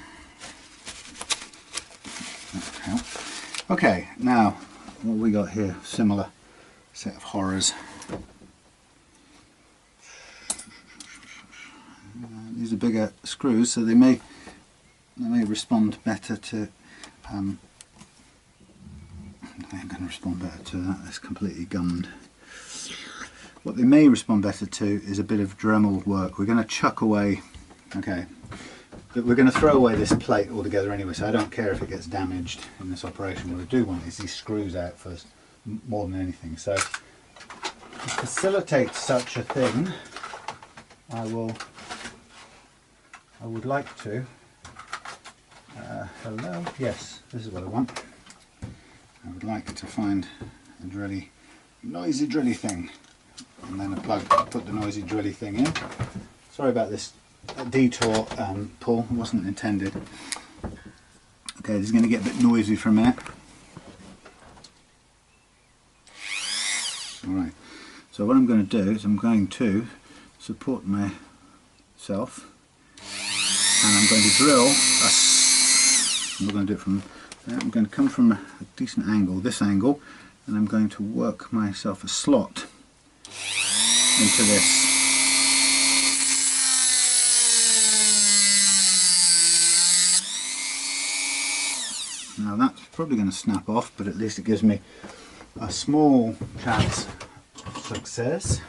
That'll help. Okay, now what we got here? Similar set of horrors. These are bigger screws, so they may respond better to. They ain't going to respond better to that. That's completely gummed. What they may respond better to is a bit of Dremel work. We're going to chuck away. Okay, but we're going to throw away this plate altogether anyway. So I don't care if it gets damaged in this operation. What I do want is these screws out first, more than anything. So to facilitate such a thing, I would like to. Hello. Yes, this is what I want. I would like to find a noisy drilly thing, and then a plug to put the noisy drilly thing in. Sorry about this detour pull, it wasn't intended. Okay, this is going to get a bit noisy for a minute. Alright, so what I'm going to do is I'm going to support myself, and I'm going to drill I'm going to do it from there. I'm going to come from a decent angle, this angle, and I'm going to work myself a slot into this. Now that's probably going to snap off, but at least it gives me a small chance of success.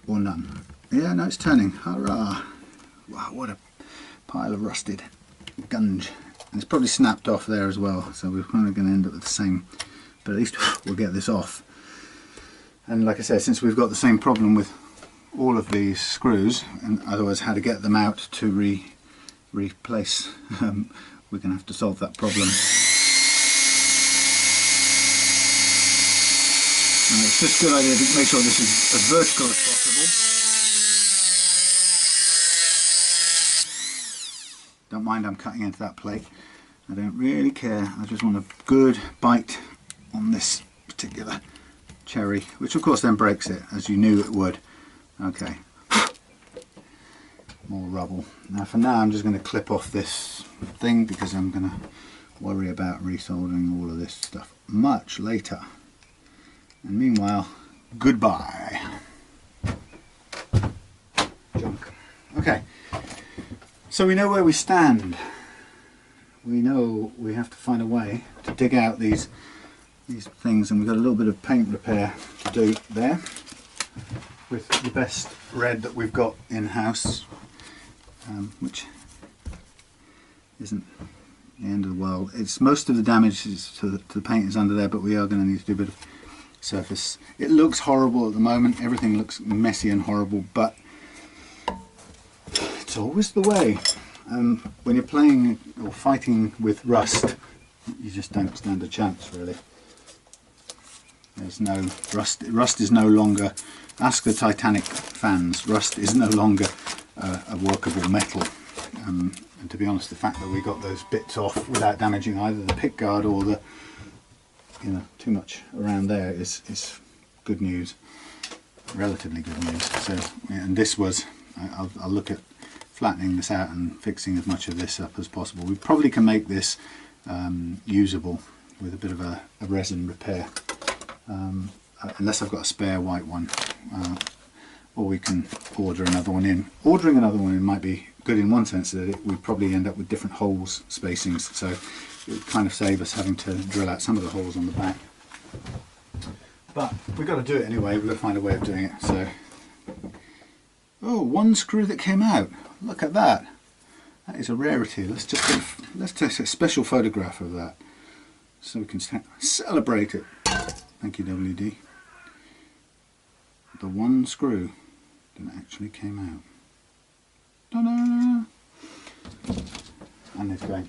Or none. Yeah, no, it's turning. Hurrah! Wow, what a pile of rusted gunge. And it's probably snapped off there as well, so we're probably going to end up with the same, but at least we'll get this off. And like I said, since we've got the same problem with all of these screws, and otherwise how to get them out to replace, we're going to have to solve that problem. It's just a good idea to make sure this is as vertical as possible. Don't mind I'm cutting into that plate. I don't really care. I just want a good bite on this particular cherry, which of course then breaks it, as you knew it would. Okay. More rubble. Now for now I'm just going to clip off this thing because I'm going to worry about resoldering all of this stuff much later. And meanwhile, goodbye. Junk. Okay, so we know where we stand. We know we have to find a way to dig out these things, and we've got a little bit of paint repair to do there with the best red that we've got in-house, which isn't the end of the world. It's most of the damage is to the paint is under there, but we are going to need to do a bit of surface. It looks horrible at the moment. Everything looks messy and horrible, but it's always the way. When you're playing or fighting with rust, you just don't stand a chance, really. There's no rust. Rust is no longer. Ask the Titanic fans. Rust is no longer a workable metal. And to be honest, the fact that we got those bits off without damaging either the pickguard or the, too much around there is good news. Relatively good news. So, and this was. I'll look at flattening this out and fixing as much of this up as possible. We probably can make this usable with a bit of a resin repair, unless I've got a spare white one, or we can order another one in. Ordering another one in might be good in one sense, that we'd probably end up with different holes spacings, so it would kind of save us having to drill out some of the holes on the back. But we've got to do it anyway. We've got to find a way of doing it. So, oh, one screw that came out. Look at that. That is a rarity. Let's take a special photograph of that so we can celebrate it. Thank you, WD. The one screw that actually came out. Ta-da! And it's going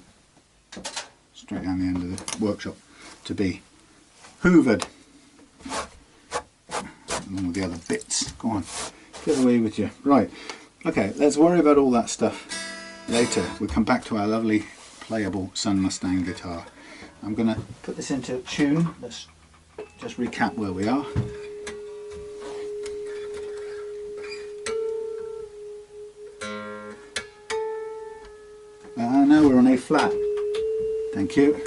straight down the end of the workshop to be hoovered along with the other bits. Go on, get away with you. Right, okay, let's worry about all that stuff later. We'll come back to our lovely playable Sun Mustang guitar. I'm going to put this into tune. Let's just recap where we are. Now we're on A flat. Thank you.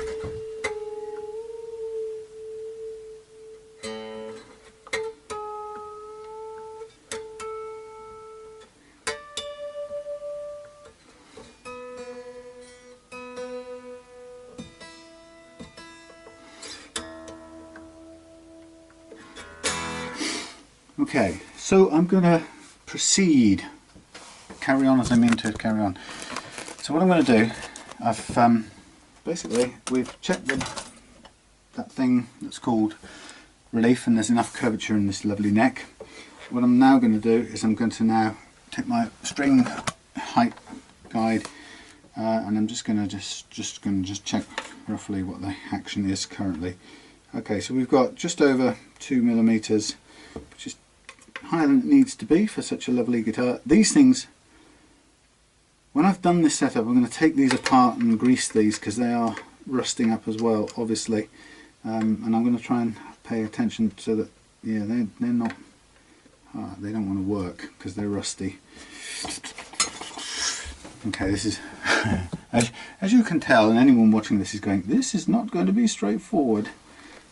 Okay, so I'm going to proceed, carry on as I mean to carry on. So what I'm going to do, I've basically, we've checked that thing that's called relief, and there's enough curvature in this lovely neck. What I'm now going to do is I'm going to now take my string height guide, and I'm just going to check roughly what the action is currently. Okay, so we've got just over 2 millimeters, which is higher than it needs to be for such a lovely guitar. These things, when I've done this setup, I'm going to take these apart and grease these because they are rusting up as well, obviously, and I'm going to try and pay attention so that, yeah, they're not, they don't want to work because they're rusty. Okay, this is, as you can tell, and anyone watching this is going, this is not going to be straightforward.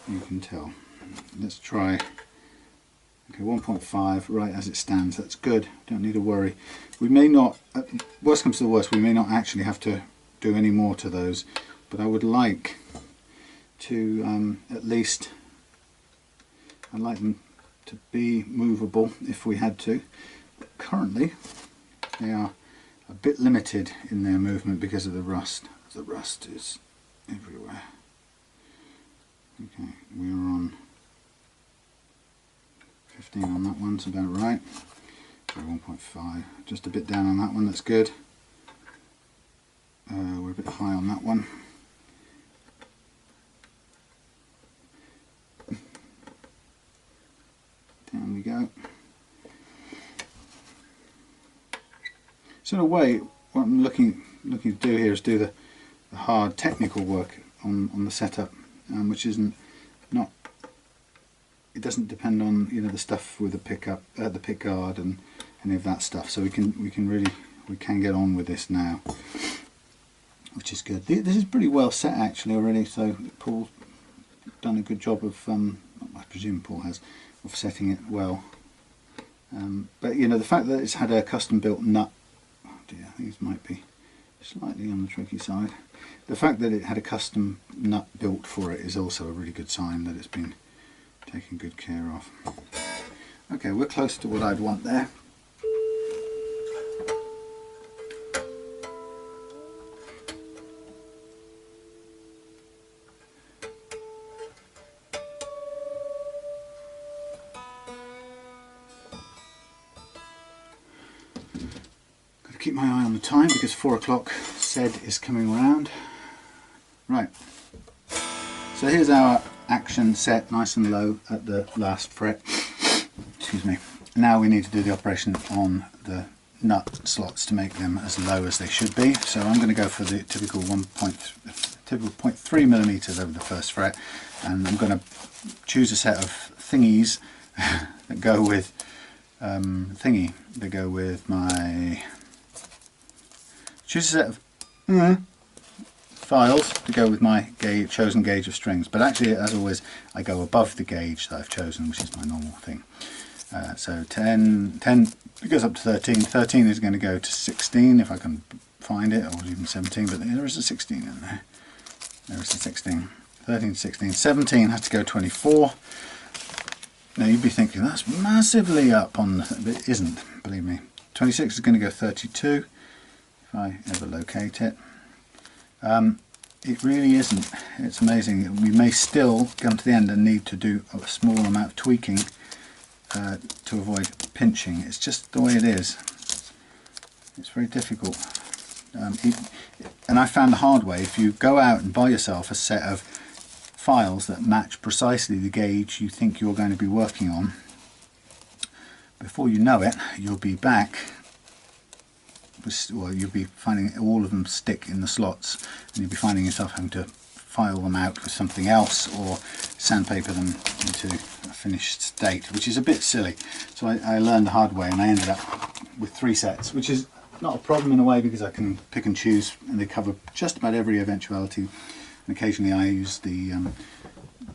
You can tell. Let's try. Okay, 1.5, right as it stands. That's good. Don't need to worry. We may not, worst comes to the worst, we may not actually have to do any more to those, but I would like to at least, I'd like them to be movable if we had to. But currently, they are a bit limited in their movement because of the rust. The rust is everywhere. Okay, we're on 15 on that one, so about right. So 1.5, just a bit down on that one, that's good. We're a bit high on that one. Down we go. So in a way, what I'm looking to do here is do the hard technical work on the setup, which isn't not. It doesn't depend on the stuff with the the pickguard and any of that stuff. So we can get on with this now, which is good. This is pretty well set actually already. So Paul's done a good job of, I presume Paul has, of setting it well. But the fact that it's had a custom built nut. Oh dear, these might be slightly on the tricky side. The fact that it had a custom nut built for it is also a really good sign that it's been taken good care of. Okay, we're close to what I'd want there. Got to keep my eye on the time because 4 o'clock said is coming around. Right, so here's our action set nice and low at the last fret. Excuse me. Now we need to do the operation on the nut slots to make them as low as they should be. So I'm going to go for the typical 0.3 millimeters over the first fret, and I'm going to choose a set of thingies that go with choose a set of files to go with my chosen gauge of strings. But actually, as always, I go above the gauge that I've chosen, which is my normal thing. So 10 it goes up to 13. 13 is going to go to 16 if I can find it, or even 17, but there is a 16 in there. There is a 16. 13, 16, 17 has to go 24. Now you'd be thinking that's massively up on the, but it isn't, believe me. 26 is going to go 32 if I ever locate it. It really isn't. It's amazing. We may still come to the end and need to do a small amount of tweaking to avoid pinching. It's just the way it is. It's very difficult. And I found the hard way, if you go out and buy yourself a set of files that match precisely the gauge you think you're going to be working on, before you know it, you'll be back, well, you'll be finding all of them stick in the slots, and you'll be finding yourself having to file them out with something else or sandpaper them into a finished state, which is a bit silly. So I learned the hard way, and I ended up with 3 sets, which is not a problem in a way because I can pick and choose, and they cover just about every eventuality. And occasionally I use the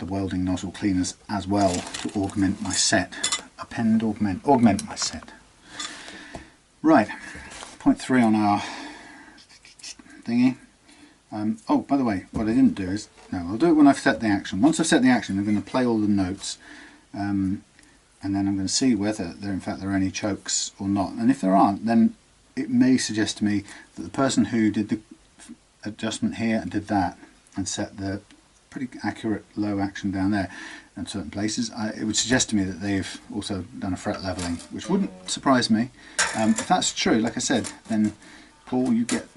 welding nozzle cleaners as well to augment my set, augment my set. Right, 0.3 on our thingy. Oh, by the way, what I didn't do is, no, I'll do it when I've set the action. Once I've set the action, I'm going to play all the notes, and then I'm going to see whether in fact there are any chokes or not. And if there aren't, then it may suggest to me that the person who did the adjustment here and did that and set the pretty accurate low action down there in certain places, it would suggest to me that they've also done a fret leveling, which wouldn't surprise me. If that's true, like I said, then Paul, you get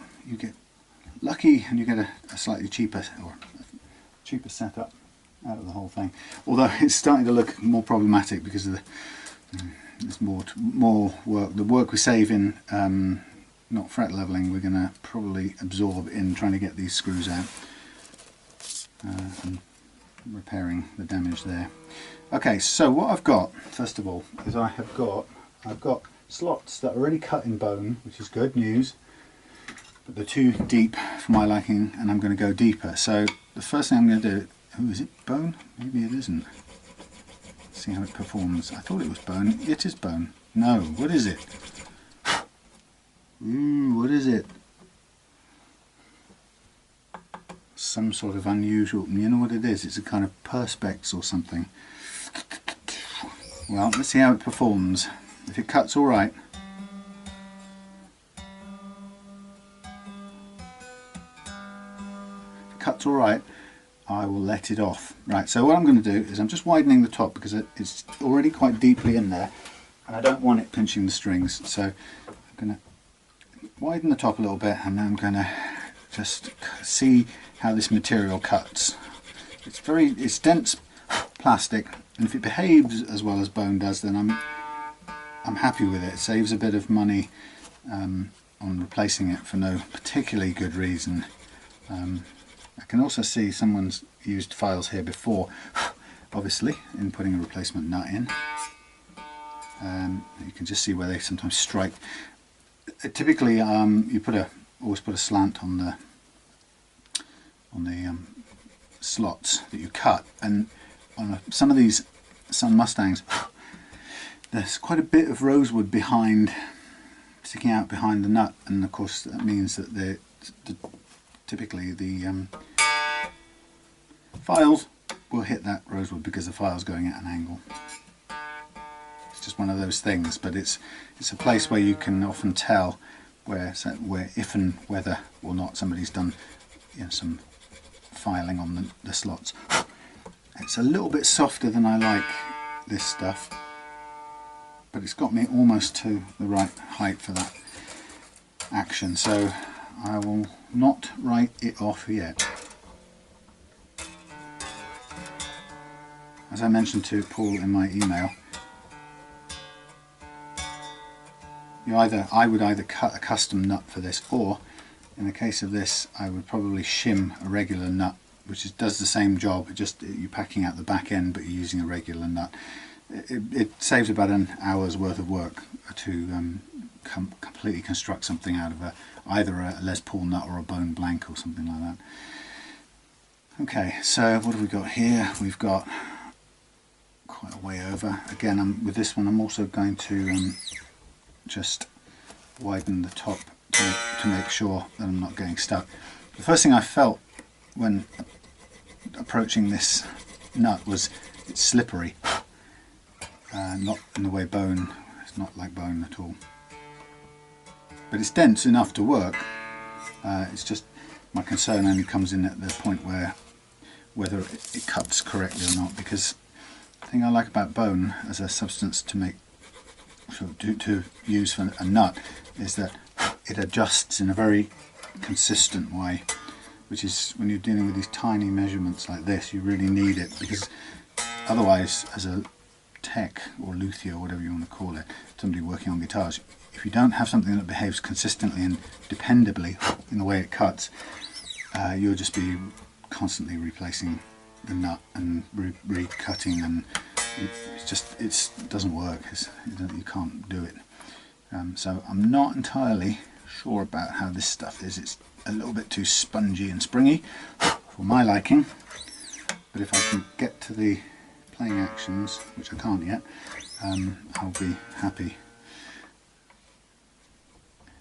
lucky and you get a slightly cheaper setup out of the whole thing. Although it's starting to look more problematic because of there's more work. The work we save in not fret leveling, we're going to probably absorb in trying to get these screws out and repairing the damage there. Okay, so what I've got first of all is I've got slots that are already cut in bone, which is good news, but they're too deep for my liking, and I'm going to go deeper. So the first thing I'm going to do, oh, is it bone? Maybe it isn't. Let's see how it performs. I thought it was bone. It is bone. No, what is it? Ooh, what is it? Some sort of unusual, you know what it is? It's a kind of perspex or something. Well, let's see how it performs. If it cuts all right. If it cuts all right, I will let it off. Right, so what I'm going to do is I'm just widening the top because it's already quite deeply in there and I don't want it pinching the strings. So I'm going to widen the top a little bit, and then I'm going to just see how this material cuts. It's dense plastic, and if it behaves as well as bone does, then I'm happy with it. It saves a bit of money on replacing it for no particularly good reason. I can also see someone's used files here before, obviously, in putting a replacement nut in. You can just see where they sometimes strike. Typically, you always put a slant on the slots that you cut, and on some of these Sun Mustangs, there's quite a bit of rosewood sticking out behind the nut, and of course that means that typically the files will hit that rosewood because the file's going at an angle. It's just one of those things, but it's a place where you can often tell where if and whether or not somebody's done some filing on the slots. It's a little bit softer than I like this stuff. but it's got me almost to the right height for that action, so I will not write it off yet. As I mentioned to Paul in my email, I would either cut a custom nut for this, or in the case of this I would probably shim a regular nut, which does the same job, just you're packing out the back end but you're using a regular nut. It saves about an hour's worth of work to completely construct something out of either a Les Paul nut or a bone blank or something like that. Okay, so what have we got here? We've got quite a way over. Again, with this one I'm also going to just widen the top to make sure that I'm not getting stuck. The first thing I felt when approaching this nut was it's slippery, not in the way bone, it's not like bone at all, but it's dense enough to work. It's just my concern only comes in at the point where whether it cuts correctly or not, because the thing I like about bone as a substance to use for a nut is that it adjusts in a very consistent way, which is when you're dealing with these tiny measurements like this, you really need it, because otherwise, as a tech or luthier or whatever you want to call it, somebody working on guitars, if you don't have something that behaves consistently and dependably in the way it cuts, you'll just be constantly replacing the nut and recutting, and it doesn't work. You can't do it. So I'm not entirely sure about how this stuff is. It's a little bit too spongy and springy for my liking, but if I can get to the playing actions, which I can't yet, I'll be happy.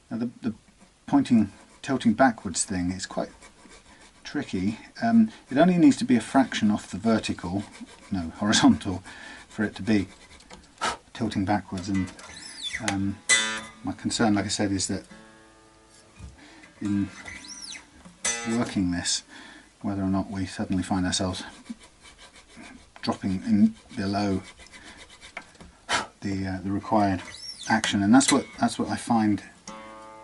Now the tilting backwards thing is quite tricky. It only needs to be a fraction off the vertical, no, horizontal, for it to be tilting backwards, and my concern, like I said, is that in working this, whether or not we suddenly find ourselves dropping in below the required action, and that's what I find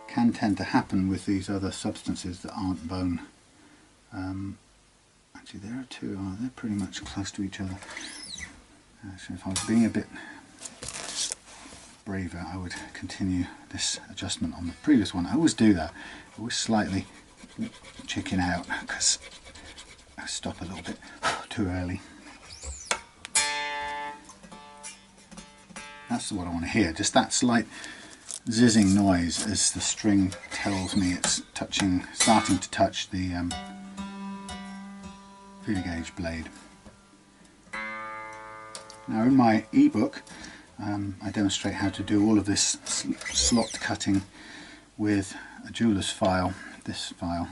can tend to happen with these other substances that aren't bone. Actually, there are two. They're pretty much close to each other. So if I was being a bit braver, I would continue this adjustment on the previous one. I always do that. I always slightly chicken out because I stop a little bit too early. That's what I want to hear, just that slight zizzing noise as the string tells me it's starting to touch the feeler gauge blade. Now in my ebook I demonstrate how to do all of this slot cutting with a jeweler's file, this file,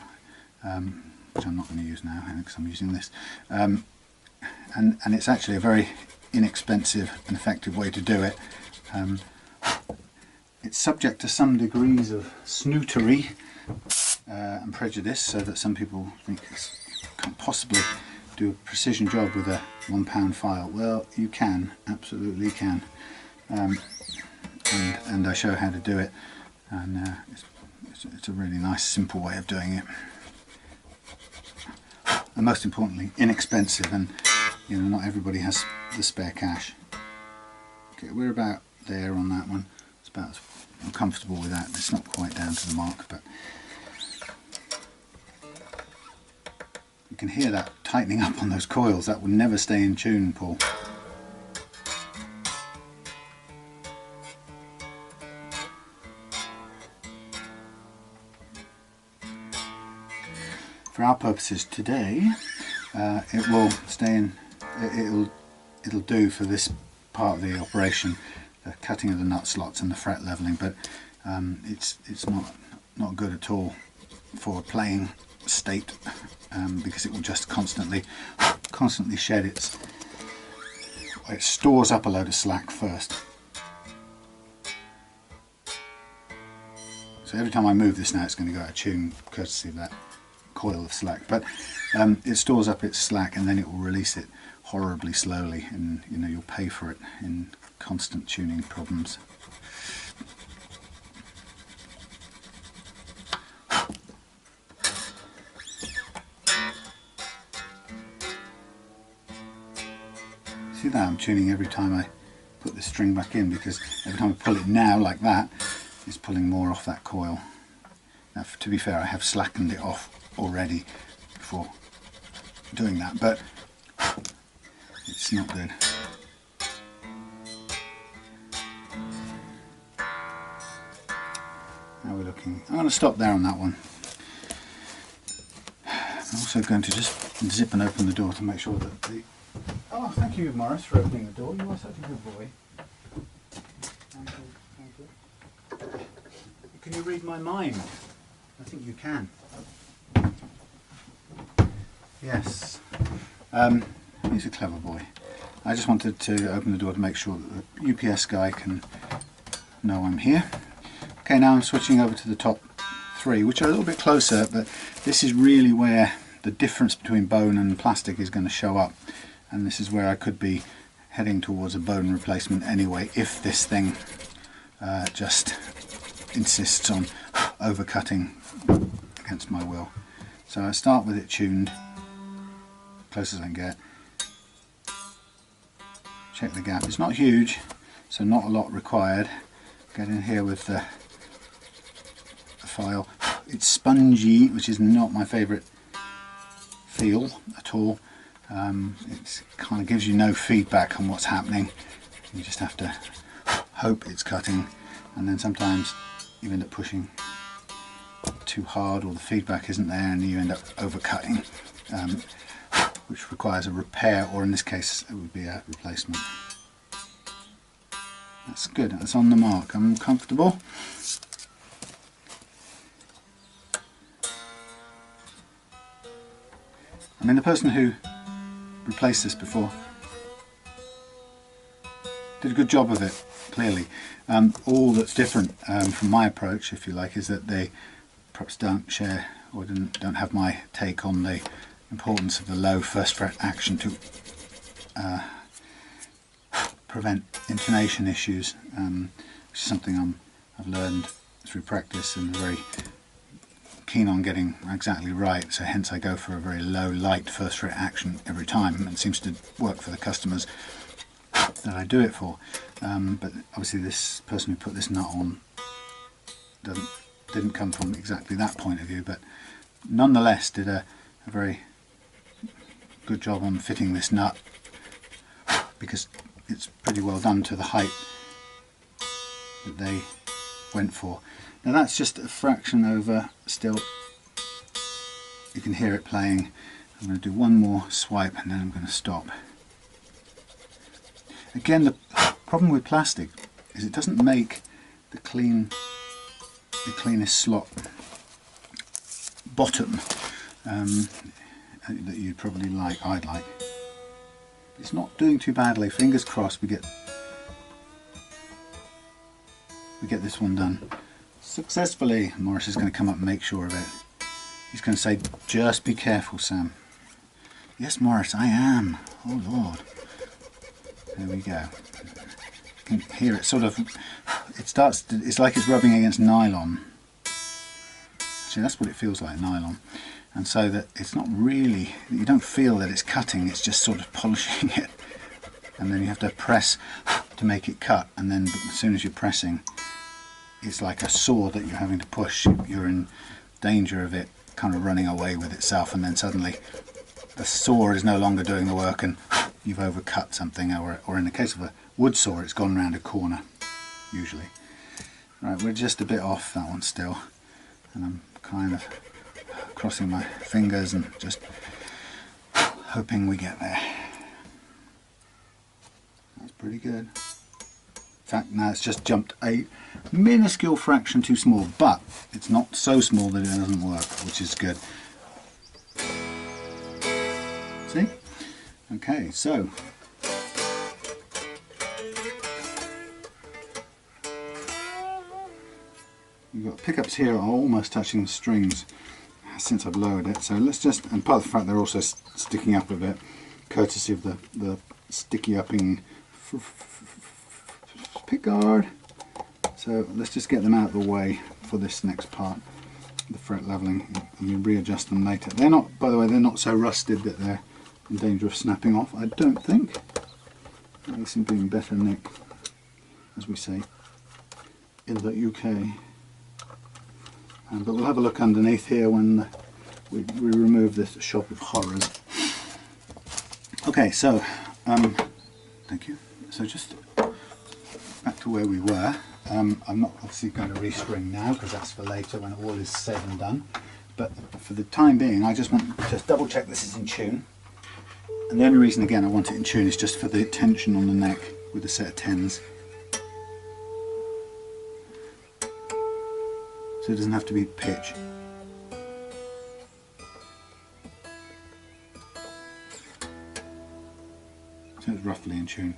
which I'm not going to use now because I'm using this, and it's actually a very inexpensive and effective way to do it. It's subject to some degrees of snootery and prejudice, so that some people think you can't possibly do a precision job with a £1 file. Well, you can, absolutely can, and I show how to do it, and it's a really nice simple way of doing it, and most importantly inexpensive, and you know, not everybody has the spare cash. Okay, we're about there on that one. It's about, I'm comfortable with that. It's not quite down to the mark, but you can hear that tightening up on those coils. That will never stay in tune, Paul. For our purposes today, it will stay in. It'll do for this part of the operation, the cutting of the nut slots and the fret leveling, but it's not good at all for playing state, because it will just constantly shed it stores up a load of slack first. So every time I move this now, it's going to go out of tune courtesy of that coil of slack, but it stores up its slack and then it will release it horribly slowly, and you know, you'll pay for it in constant tuning problems. See that I'm tuning every time I put the string back in, because every time I pull it now like that, it's pulling more off that coil. Now, to be fair, I have slackened it off already before doing that, but it's not good. Now we're looking. I'm going to stop there on that one. I'm also going to just zip and open the door to make sure that the... Oh, thank you, Morris, for opening the door. You are such a good boy. Thank you. Thank you. Can you read my mind? I think you can. Yes. He's a clever boy. I just wanted to open the door to make sure that the UPS guy can know I'm here. Okay, now I'm switching over to the top three, which are a little bit closer, but this is really where the difference between bone and plastic is going to show up. And this is where I could be heading towards a bone replacement anyway, if this thing just insists on overcutting against my will. So I start with it tuned, close as I can get. Check the gap. It's not huge, so not a lot required. Get in here with the file. It's spongy, which is not my favourite feel at all. It kind of gives you no feedback on what's happening. You just have to hope it's cutting, and then sometimes you end up pushing too hard, or the feedback isn't there, and you end up overcutting, which requires a repair, or in this case it would be a replacement. That's good, that's on the mark. I'm comfortable. I mean, the person who replaced this before did a good job of it, clearly. All that's different from my approach, if you like, is that they perhaps don't share or don't have my take on the importance of the low first fret action to prevent intonation issues, which is something I've learned through practice and very keen on getting exactly right, so hence I go for a very low, light first fret action every time, and it seems to work for the customers that I do it for. But obviously this person who put this nut on didn't come from exactly that point of view, but nonetheless did a very good job on fitting this nut, because it's pretty well done to the height that they went for. Now that's just a fraction over still. You can hear it playing. I'm going to do one more swipe and then I'm going to stop. Again, the problem with plastic is it doesn't make the cleanest slot bottom that you'd probably like, I'd like. It's not doing too badly. Fingers crossed we get this one done successfully. Morris is going to come up and make sure of it. He's going to say, just be careful, Sam. Yes, Morris, I am. Oh Lord. There we go. You can hear it sort of, it's like it's rubbing against nylon. Actually, that's what it feels like, nylon. And so that it's not really, you don't feel that it's cutting, it's just sort of polishing it. And then you have to press to make it cut, and then as soon as you're pressing, it's like a saw that you're having to push. You're in danger of it kind of running away with itself, and then suddenly the saw is no longer doing the work and you've overcut something, or in the case of a wood saw, it's gone round a corner, usually. Right, we're just a bit off that one still, and I'm kind of crossing my fingers and just hoping we get there. That's pretty good. In fact, now it's just jumped a minuscule fraction too small, but it's not so small that it doesn't work, which is good. See? Okay, so you've got pickups here are almost touching the strings since I've lowered it, so let's just, and part of the fact they're also sticking up a bit, courtesy of the sticky upping Pickguard. So let's just get them out of the way for this next part, the fret leveling, and we readjust them later. They're not, by the way, they're not so rusted that they're in danger of snapping off, I don't think. They seem to be in better nick, as we say in the UK. But we'll have a look underneath here when we remove this shop of horrors. Okay, so thank you. So just back to where we were. I'm not obviously going to restring now because that's for later when all is said and done. But for the time being, I just want to double check this is in tune. And the only reason, again, I want it in tune is just for the tension on the neck with a set of 10s. So it doesn't have to be pitch. So it's roughly in tune.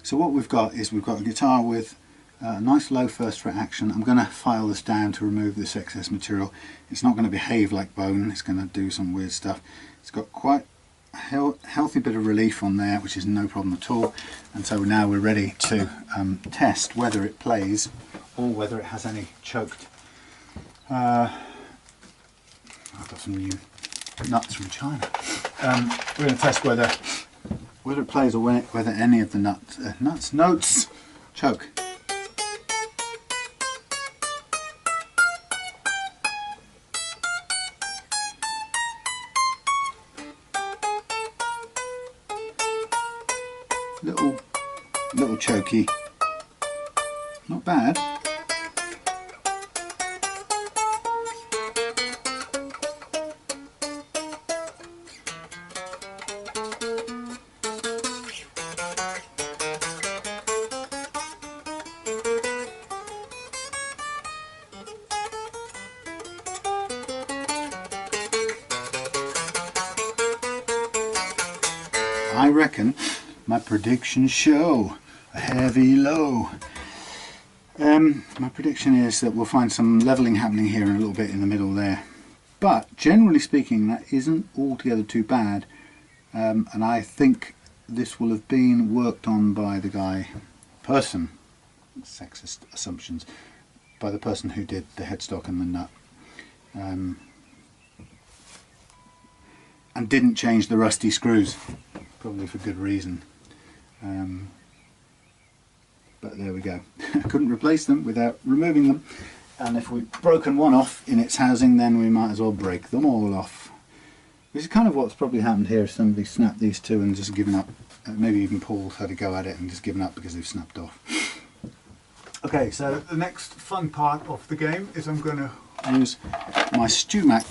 So what we've got is we've got a guitar with a nice low first fret action. I'm going to file this down to remove this excess material. It's not going to behave like bone, it's going to do some weird stuff. It's got quite a healthy bit of relief on there, which is no problem at all. And so now we're ready to test whether it plays or whether it has any choked. I've got some new nuts from China. We're going to test whether it plays or whether any of the notes choke. Little choky, not bad. I reckon my predictions show a heavy low. My prediction is that we'll find some leveling happening here and a little bit in the middle there. But generally speaking, that isn't altogether too bad. And I think this will have been worked on by the person, sexist assumptions, by the person who did the headstock and the nut. And didn't change the rusty screws, probably for good reason. But there we go. I couldn't replace them without removing them, and if we've broken one off in its housing, then we might as well break them all off. This is kind of what's probably happened here. Somebody snapped these two and just given up. Maybe even Paul had a go at it and just given up because they've snapped off. Okay, so the next fun part of the game is I'm going to use my StewMac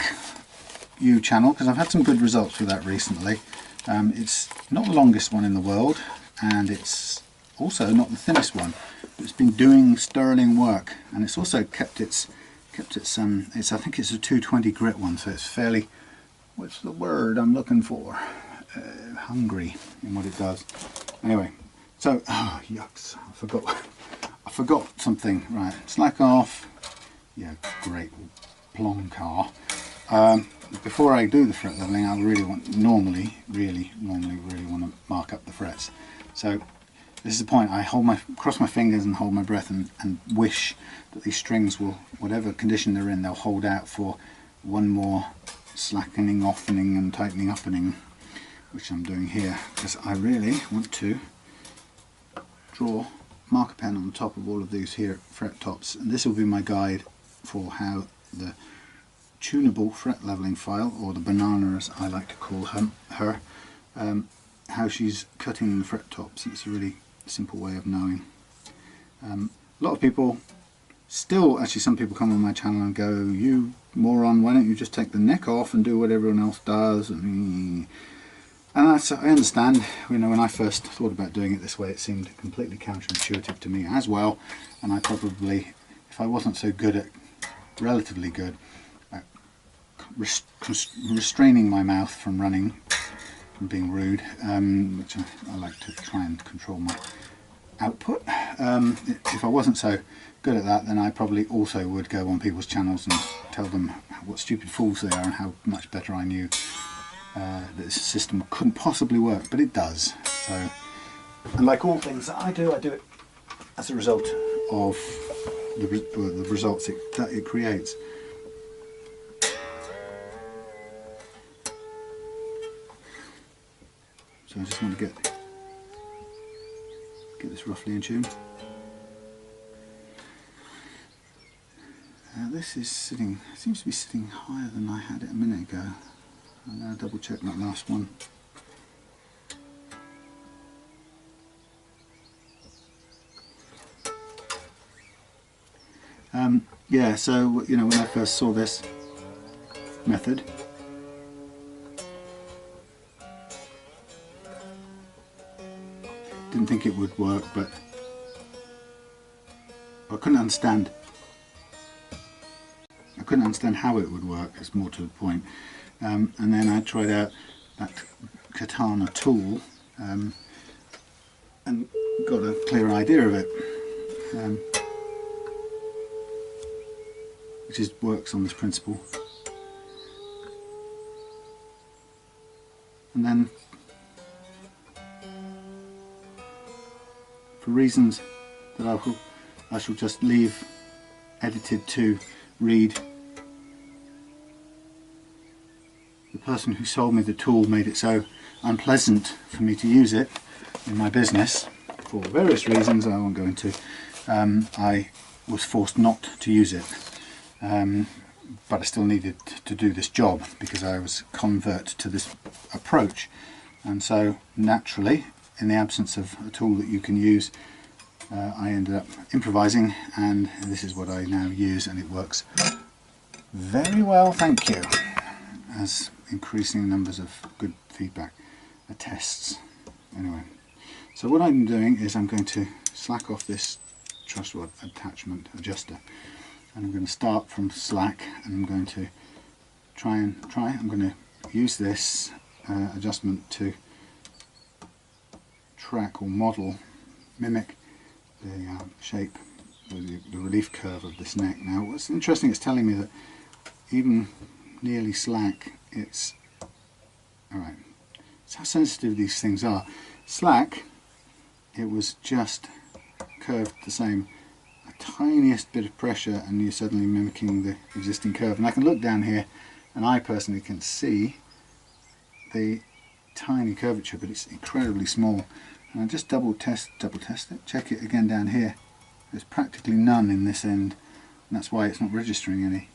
U channel because I've had some good results with that recently. It's not the longest one in the world, and it's also not the thinnest one, but it's been doing sterling work, and it's also kept its I think it's a 220 grit one, so it's fairly, what's the word I'm looking for, hungry in what it does. Anyway, so yucks, I forgot something. Right, slack off. Yeah, great plong car. Before I do the fret leveling, I really want to mark up the frets. So this is the point. I cross my fingers and hold my breath and wish that these strings will, whatever condition they're in, they'll hold out for one more slackening, offening and tightening uppening, which I'm doing here, because I really want to draw marker pen on the top of all of these here fret tops, and this will be my guide for how the tunable fret leveling file, or the banana as I like to call her, how she's cutting the fret tops. It's a really simple way of knowing. A lot of people still, actually some people come on my channel and go, you moron, why don't you just take the neck off and do what everyone else does? And I understand, you know, when I first thought about doing it this way, it seemed completely counterintuitive to me as well, and I probably, if I wasn't so good at, relatively good at restraining my mouth from running, from being rude, which I like to try and control my output. If I wasn't so good at that, then I probably also would go on people's channels and tell them what stupid fools they are and how much better I knew that this system couldn't possibly work, but it does. So, and like all things that I do it as a result of the results that it creates. So I just want to get this roughly in tune. This is sitting, seems to be sitting higher than I had it a minute ago. I'm going to double check that last one. Yeah, so you know, when I first saw this method, didn't think it would work, but I couldn't understand how it would work. It's more to the point. And then I tried out that katana tool and got a clear idea of it, which works on this principle. And then, for reasons that I shall just leave edited to read, the person who sold me the tool made it so unpleasant for me to use it in my business for various reasons I won't go into. I was forced not to use it, but I still needed to do this job because I was a convert to this approach, and so naturally, in the absence of a tool that you can use, I ended up improvising, and this is what I now use, and it works very well, thank you, as increasing numbers of good feedback attests. Anyway, so what I'm doing is I'm going to slack off this truss rod attachment adjuster, and I'm going to start from slack, and I'm going to I'm going to use this adjustment to track or mimic the shape, the relief curve of this neck. Now what's interesting, it's telling me that even nearly slack, it's alright. It's how sensitive these things are. Slack, it was just curved the same, a tiniest bit of pressure and you're suddenly mimicking the existing curve. And I can look down here and I personally can see the tiny curvature, but it's incredibly small. And I just double test it, check it again down here. There's practically none in this end, and that's why it's not registering any.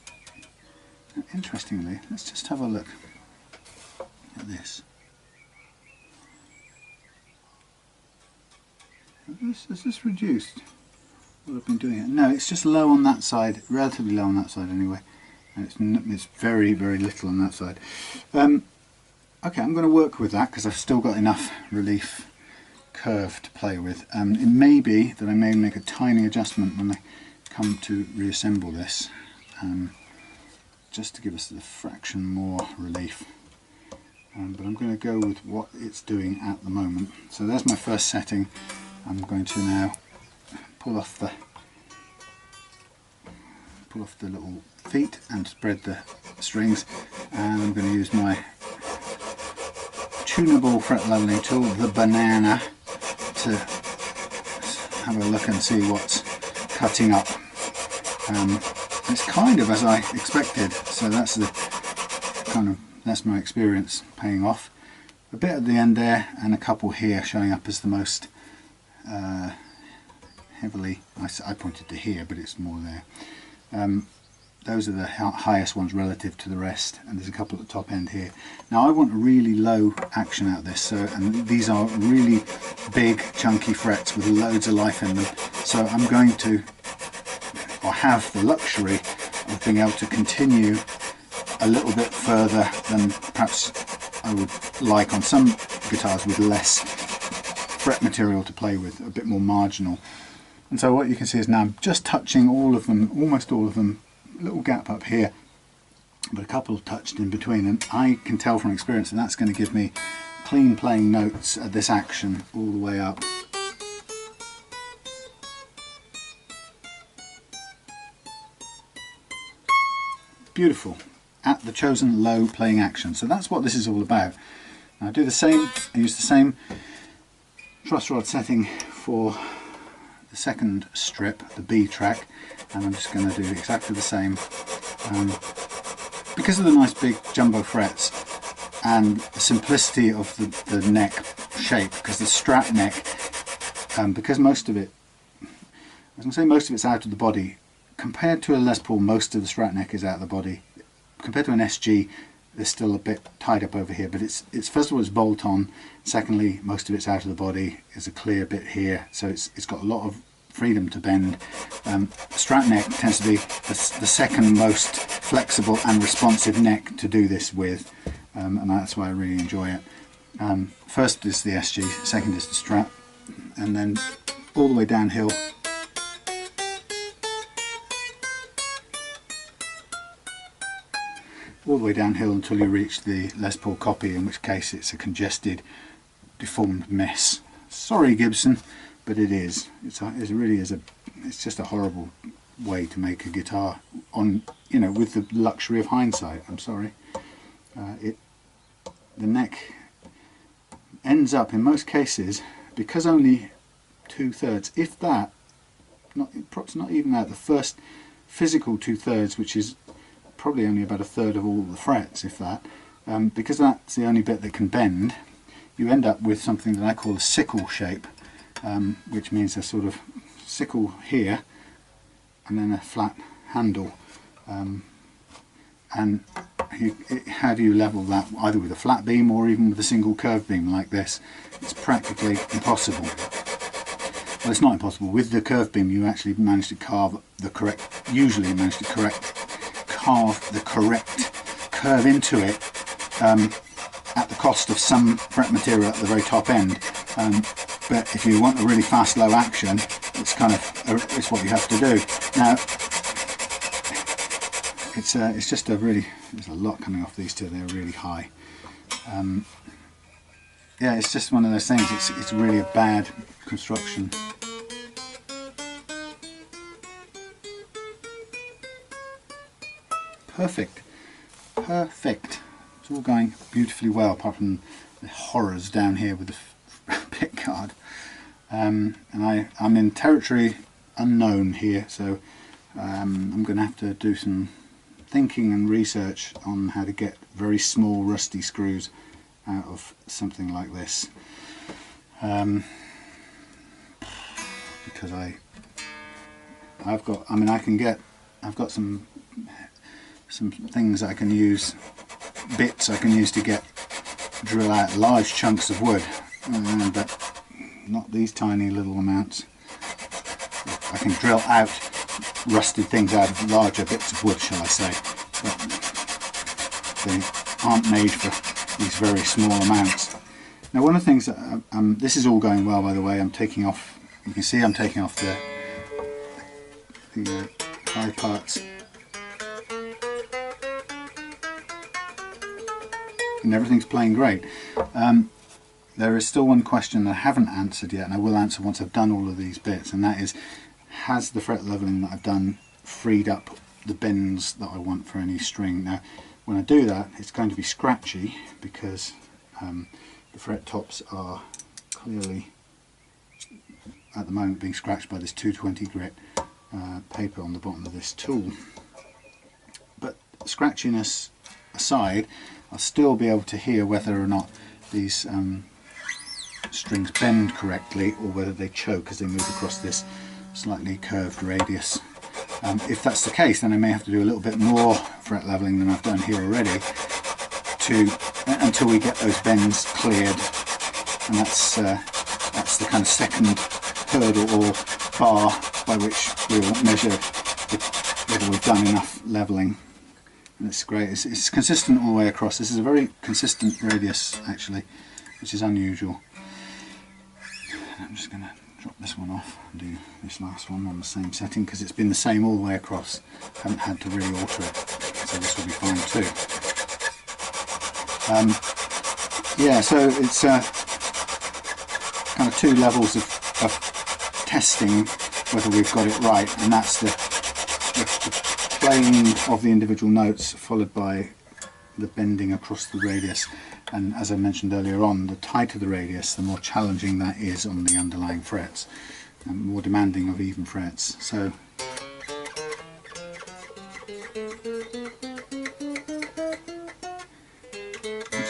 Interestingly, let's just have a look at this. Has this reduced what I've been doing it? No, it's just low on that side, relatively low on that side anyway, and it's very, very little on that side. Okay, I'm going to work with that because I've still got enough relief curve to play with. It may be that I may make a tiny adjustment when I come to reassemble this, just to give us a fraction more relief. But I'm going to go with what it's doing at the moment. So there's my first setting. I'm going to now pull off the little feet and spread the strings, and I'm going to use my tunable fret leveling tool, the banana, to have a look and see what's cutting up. It's kind of as I expected, so that's my experience paying off. A bit at the end there and a couple here showing up as the most heavily, I pointed to here but it's more there. Those are the highest ones relative to the rest, and there's a couple at the top end here. Now I want a really low action out of this, and these are really big chunky frets with loads of life in them, so I'm going to, or have the luxury of being able to continue a little bit further than perhaps I would like on some guitars with less fret material to play with, a bit more marginal. And so what you can see is now I'm just touching all of them, almost all of them, a little gap up here, but a couple touched in between, and I can tell from experience that that's going to give me clean playing notes at this action all the way up. Beautiful. at the chosen low playing action. So that's what this is all about. Now I do the same, I use the same truss rod setting for the second strip, the B track, and I'm just going to do exactly the same. Because of the nice big jumbo frets and the simplicity of the neck shape, because the strat neck, because most of it, I was going to say most of it's out of the body. Compared to a Les Paul, most of the strat neck is out of the body. Compared to an SG, there's still a bit tied up over here, but it's first of all it's bolt on. Secondly, most of it's out of the body. There's a clear bit here, so it's got a lot of freedom to bend. Strat neck tends to be the second most flexible and responsive neck to do this with, and that's why I really enjoy it. First is the SG, second is the strat, and then all the way downhill. All the way downhill until you reach the Les Paul copy, in which case it's a congested, deformed mess. Sorry Gibson, but it is. It's just a horrible way to make a guitar on, you know, with the luxury of hindsight. I'm sorry. The neck ends up in most cases, because only 2/3, if that, perhaps not even that, the first physical 2/3, which is probably only about 1/3 of all the frets, if that, because that's the only bit that can bend, you end up with something that I call a sickle shape, which means a sort of sickle here and then a flat handle. And how do you level that? Either with a flat beam or even with a single curved beam like this. It's practically impossible. Well, it's not impossible. With the curved beam you actually manage to carve the correct, usually manage to carve the correct curve into it, at the cost of some fret material at the very top end. But if you want a really fast low action, it's kind of it's what you have to do. Now it's just a really, there's a lot coming off these two, they're really high. Yeah, it's just one of those things, it's really a bad construction. Perfect. It's all going beautifully well, apart from the horrors down here with the pickguard. And I'm in territory unknown here, so I'm going to have to do some thinking and research on how to get very small rusty screws out of something like this. Because I've got some things I can use, bits I can use to drill out large chunks of wood, but not these tiny little amounts. I can drill out rusted things out of larger bits of wood, shall I say, but they aren't made for these very small amounts. Now one of the things that this is all going well, by the way. I'm taking off, you can see I'm taking off the high parts, and everything's playing great. There is still one question that I haven't answered yet, and I will answer once I've done all of these bits, and that is, has the fret leveling that I've done freed up the bends that I want for any string? Now when I do that, it's going to be scratchy, because the fret tops are clearly at the moment being scratched by this 220 grit paper on the bottom of this tool. But scratchiness aside, I'll still be able to hear whether or not these strings bend correctly, or whether they choke as they move across this slightly curved radius. If that's the case, then I may have to do a little bit more fret leveling than I've done here already, until we get those bends cleared, and that's the kind of second hurdle or bar by which we'll measure whether we've done enough leveling. And it's great, it's consistent all the way across. This is a very consistent radius actually, which is unusual. I'm just going to drop this one off and do this last one on the same setting, because it's been the same all the way across. I haven't had to really alter it, so this will be fine too. Yeah, so it's kind of two levels of testing whether we've got it right, and that's the playing of the individual notes followed by the bending across the radius. And as I mentioned earlier on, the tighter the radius, the more challenging that is on the underlying frets, and more demanding of even frets. So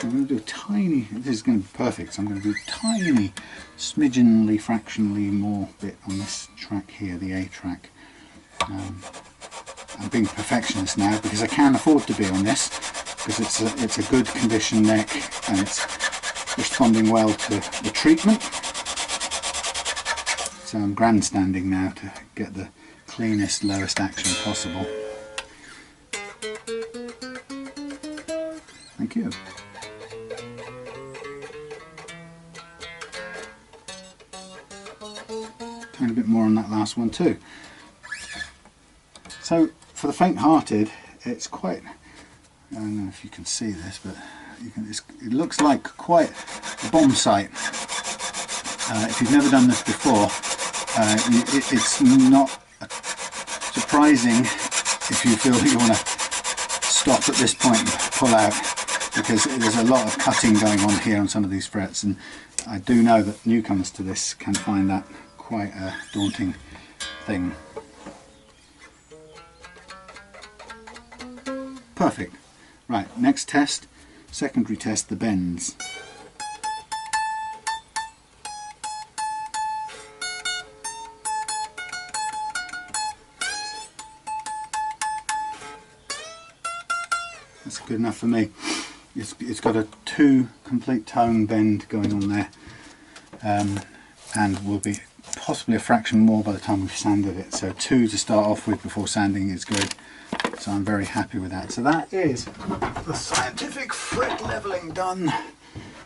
I'm going to do a tiny, this is going to be perfect, so I'm going to do a tiny, smidgenly, fractionally more bit on this track here, the A track. I'm being a perfectionist now because I can afford to be on this, because it's a good condition neck and it's responding well to the treatment. So I'm grandstanding now to get the cleanest, lowest action possible. Thank you. Tiny bit more on that last one too. So for the faint-hearted, it's quite, I don't know if you can see this, but it looks like quite a bomb site. If you've never done this before, it's not surprising if you feel that you want to stop at this point and pull out, because there's a lot of cutting going on here on some of these frets, and I do know that newcomers to this can find that quite a daunting thing. Perfect. Right, next test, secondary test, the bends. That's good enough for me. It's got a 2 complete tone bend going on there, and will be possibly a fraction more by the time we've sanded it. So 2 to start off with before sanding is good. So I'm very happy with that. So that is the scientific fret leveling done,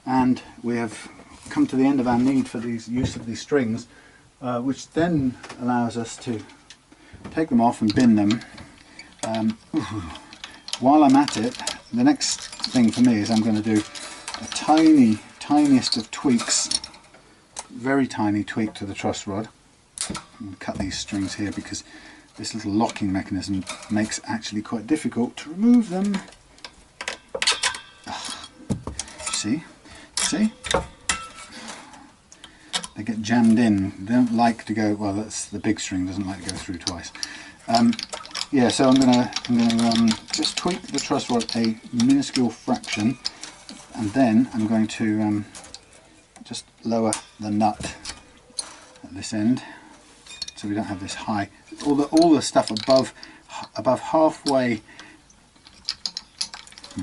and we have come to the end of our need for these use of these strings, which then allows us to take them off and bin them. While I'm at it, the next thing for me is I'm going to do a tiniest of tweaks, very tiny tweak to the truss rod. I'm going to cut these strings here because this little locking mechanism makes it actually quite difficult to remove them. See? They get jammed in. They don't like to go, well, that's the big string, doesn't like to go through twice. Yeah, so I'm gonna just tweak the truss rod a minuscule fraction, and then I'm going to just lower the nut at this end, so we don't have this high. All the stuff above halfway. I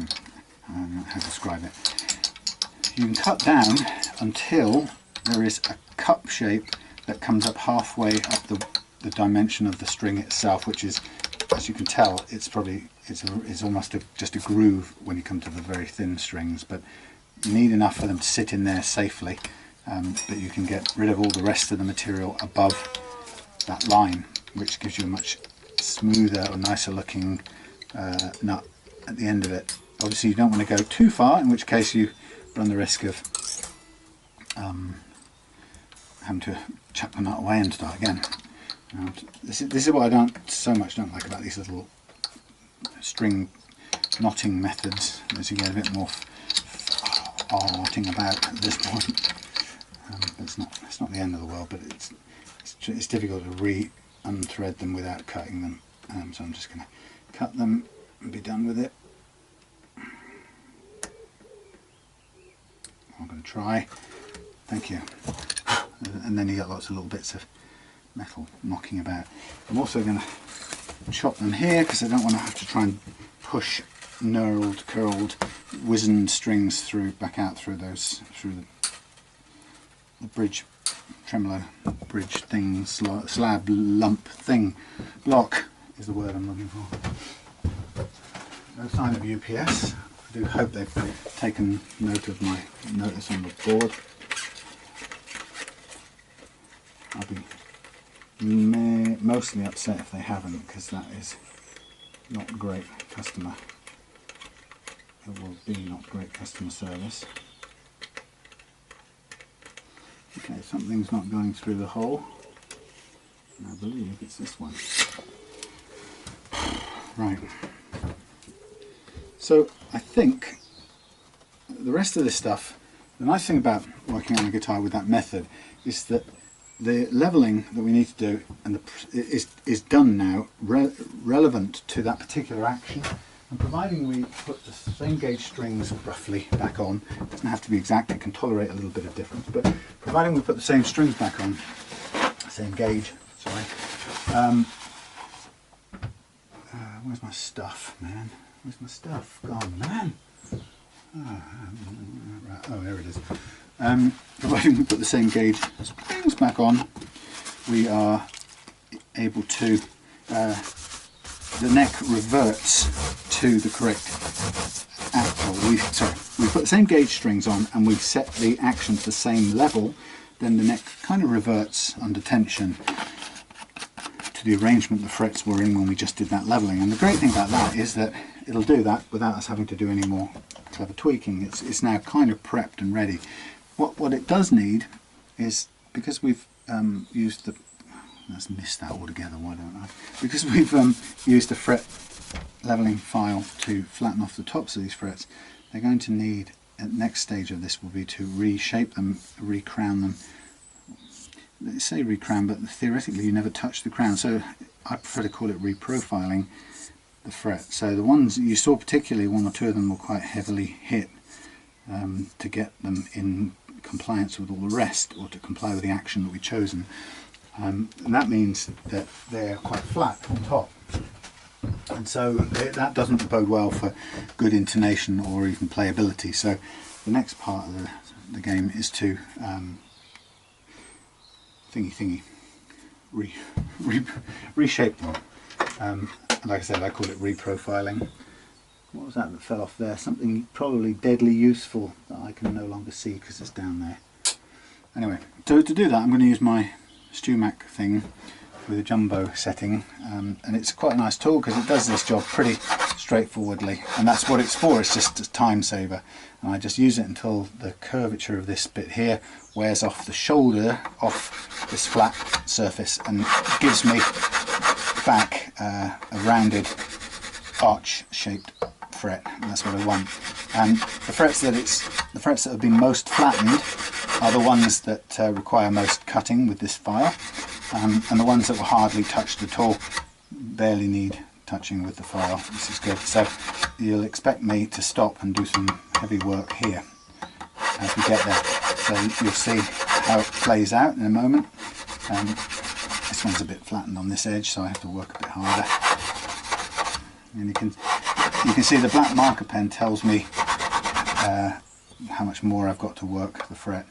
don't know how to describe it. You can cut down until there is a cup shape that comes up halfway up the dimension of the string itself, which is, as you can tell, it's almost just a groove when you come to the very thin strings, but you need enough for them to sit in there safely, but you can get rid of all the rest of the material above that line, which gives you a much smoother or nicer looking nut at the end of it. Obviously you don't want to go too far, in which case you run the risk of having to chuck the nut away and start again. This is what I don't like about these little string knotting methods, as you get a bit more arting about at this point. It's not the end of the world, but it's difficult to unthread them without cutting them. So I'm just going to cut them and be done with it. I'm going to try. Thank you. And then you get lots of little bits of metal knocking about. I'm also going to chop them here because I don't want to have to try and push knurled, curled, wizened strings back out through the bridge, tremolo bridge thing, slab lump thing. Block is the word I'm looking for. No sign of UPS. I do hope they've taken note of my notice on the board. I'll be mostly upset if they haven't, because that is not great customer. It will be not great customer service. Okay, something's not going through the hole, and I believe it's this one. Right. So I think the rest of this stuff, the nice thing about working on a guitar with that method is that the leveling that we need to do and is done now, relevant to that particular action. And providing we put the same gauge strings roughly back on, it doesn't have to be exact, it can tolerate a little bit of difference, but providing we put the same strings back on, same gauge, sorry. Where's my stuff, man? Where's my stuff? Gone, man. Oh, there it is. Providing we put the same gauge springs back on, we are able to, the neck reverts to the correct we put the same gauge strings on and we set the action to the same level, then the neck kind of reverts under tension to the arrangement the frets were in when we just did that leveling. And the great thing about that is that it'll do that without us having to do any more clever tweaking. It's now kind of prepped and ready. What it does need is, because we've used the, let's miss that altogether, why don't I? Because we've used the fret leveling file to flatten off the tops of these frets, they're going to need, at the next stage of this will be to reshape them, recrown them. They say recrown, but theoretically you never touch the crown, so I prefer to call it reprofiling the fret. So the ones you saw, particularly one or two of them, were quite heavily hit to get them in compliance with all the rest, or to comply with the action that we've chosen. And that means that they're quite flat on top, and so that doesn't bode well for good intonation or even playability. So the next part of the game is to reshape them. And like I said, I call it reprofiling. What was that fell off there? Something probably deadly useful that I can no longer see because it's down there. Anyway, to do that I'm going to use my StewMac thing with a jumbo setting, and it's quite a nice tool because it does this job pretty straightforwardly, and that's what it's for. It's just a time saver, and I just use it until the curvature of this bit here wears off the shoulder off this flat surface and gives me back a rounded arch shaped fret, and that's what I want. And the frets that have been most flattened are the ones that require most cutting with this file, and the ones that were hardly touched at all barely need touching with the file. This is good. So you'll expect me to stop and do some heavy work here as we get there. So you'll see how it plays out in a moment. This one's a bit flattened on this edge, so I have to work a bit harder. And you can see the black marker pen tells me how much more I've got to work the fret.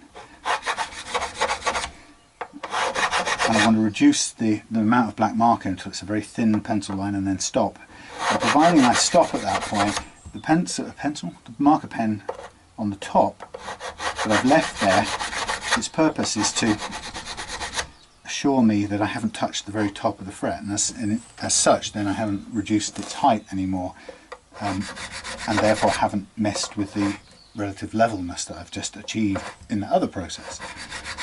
And I want to reduce the amount of black marker until it's a very thin pencil line and then stop. But providing I stop at that point, the marker pen on the top that I've left there, its purpose is to assure me that I haven't touched the very top of the fret, and as such then I haven't reduced its height anymore, and therefore haven't messed with the relative levelness that I've just achieved in the other process.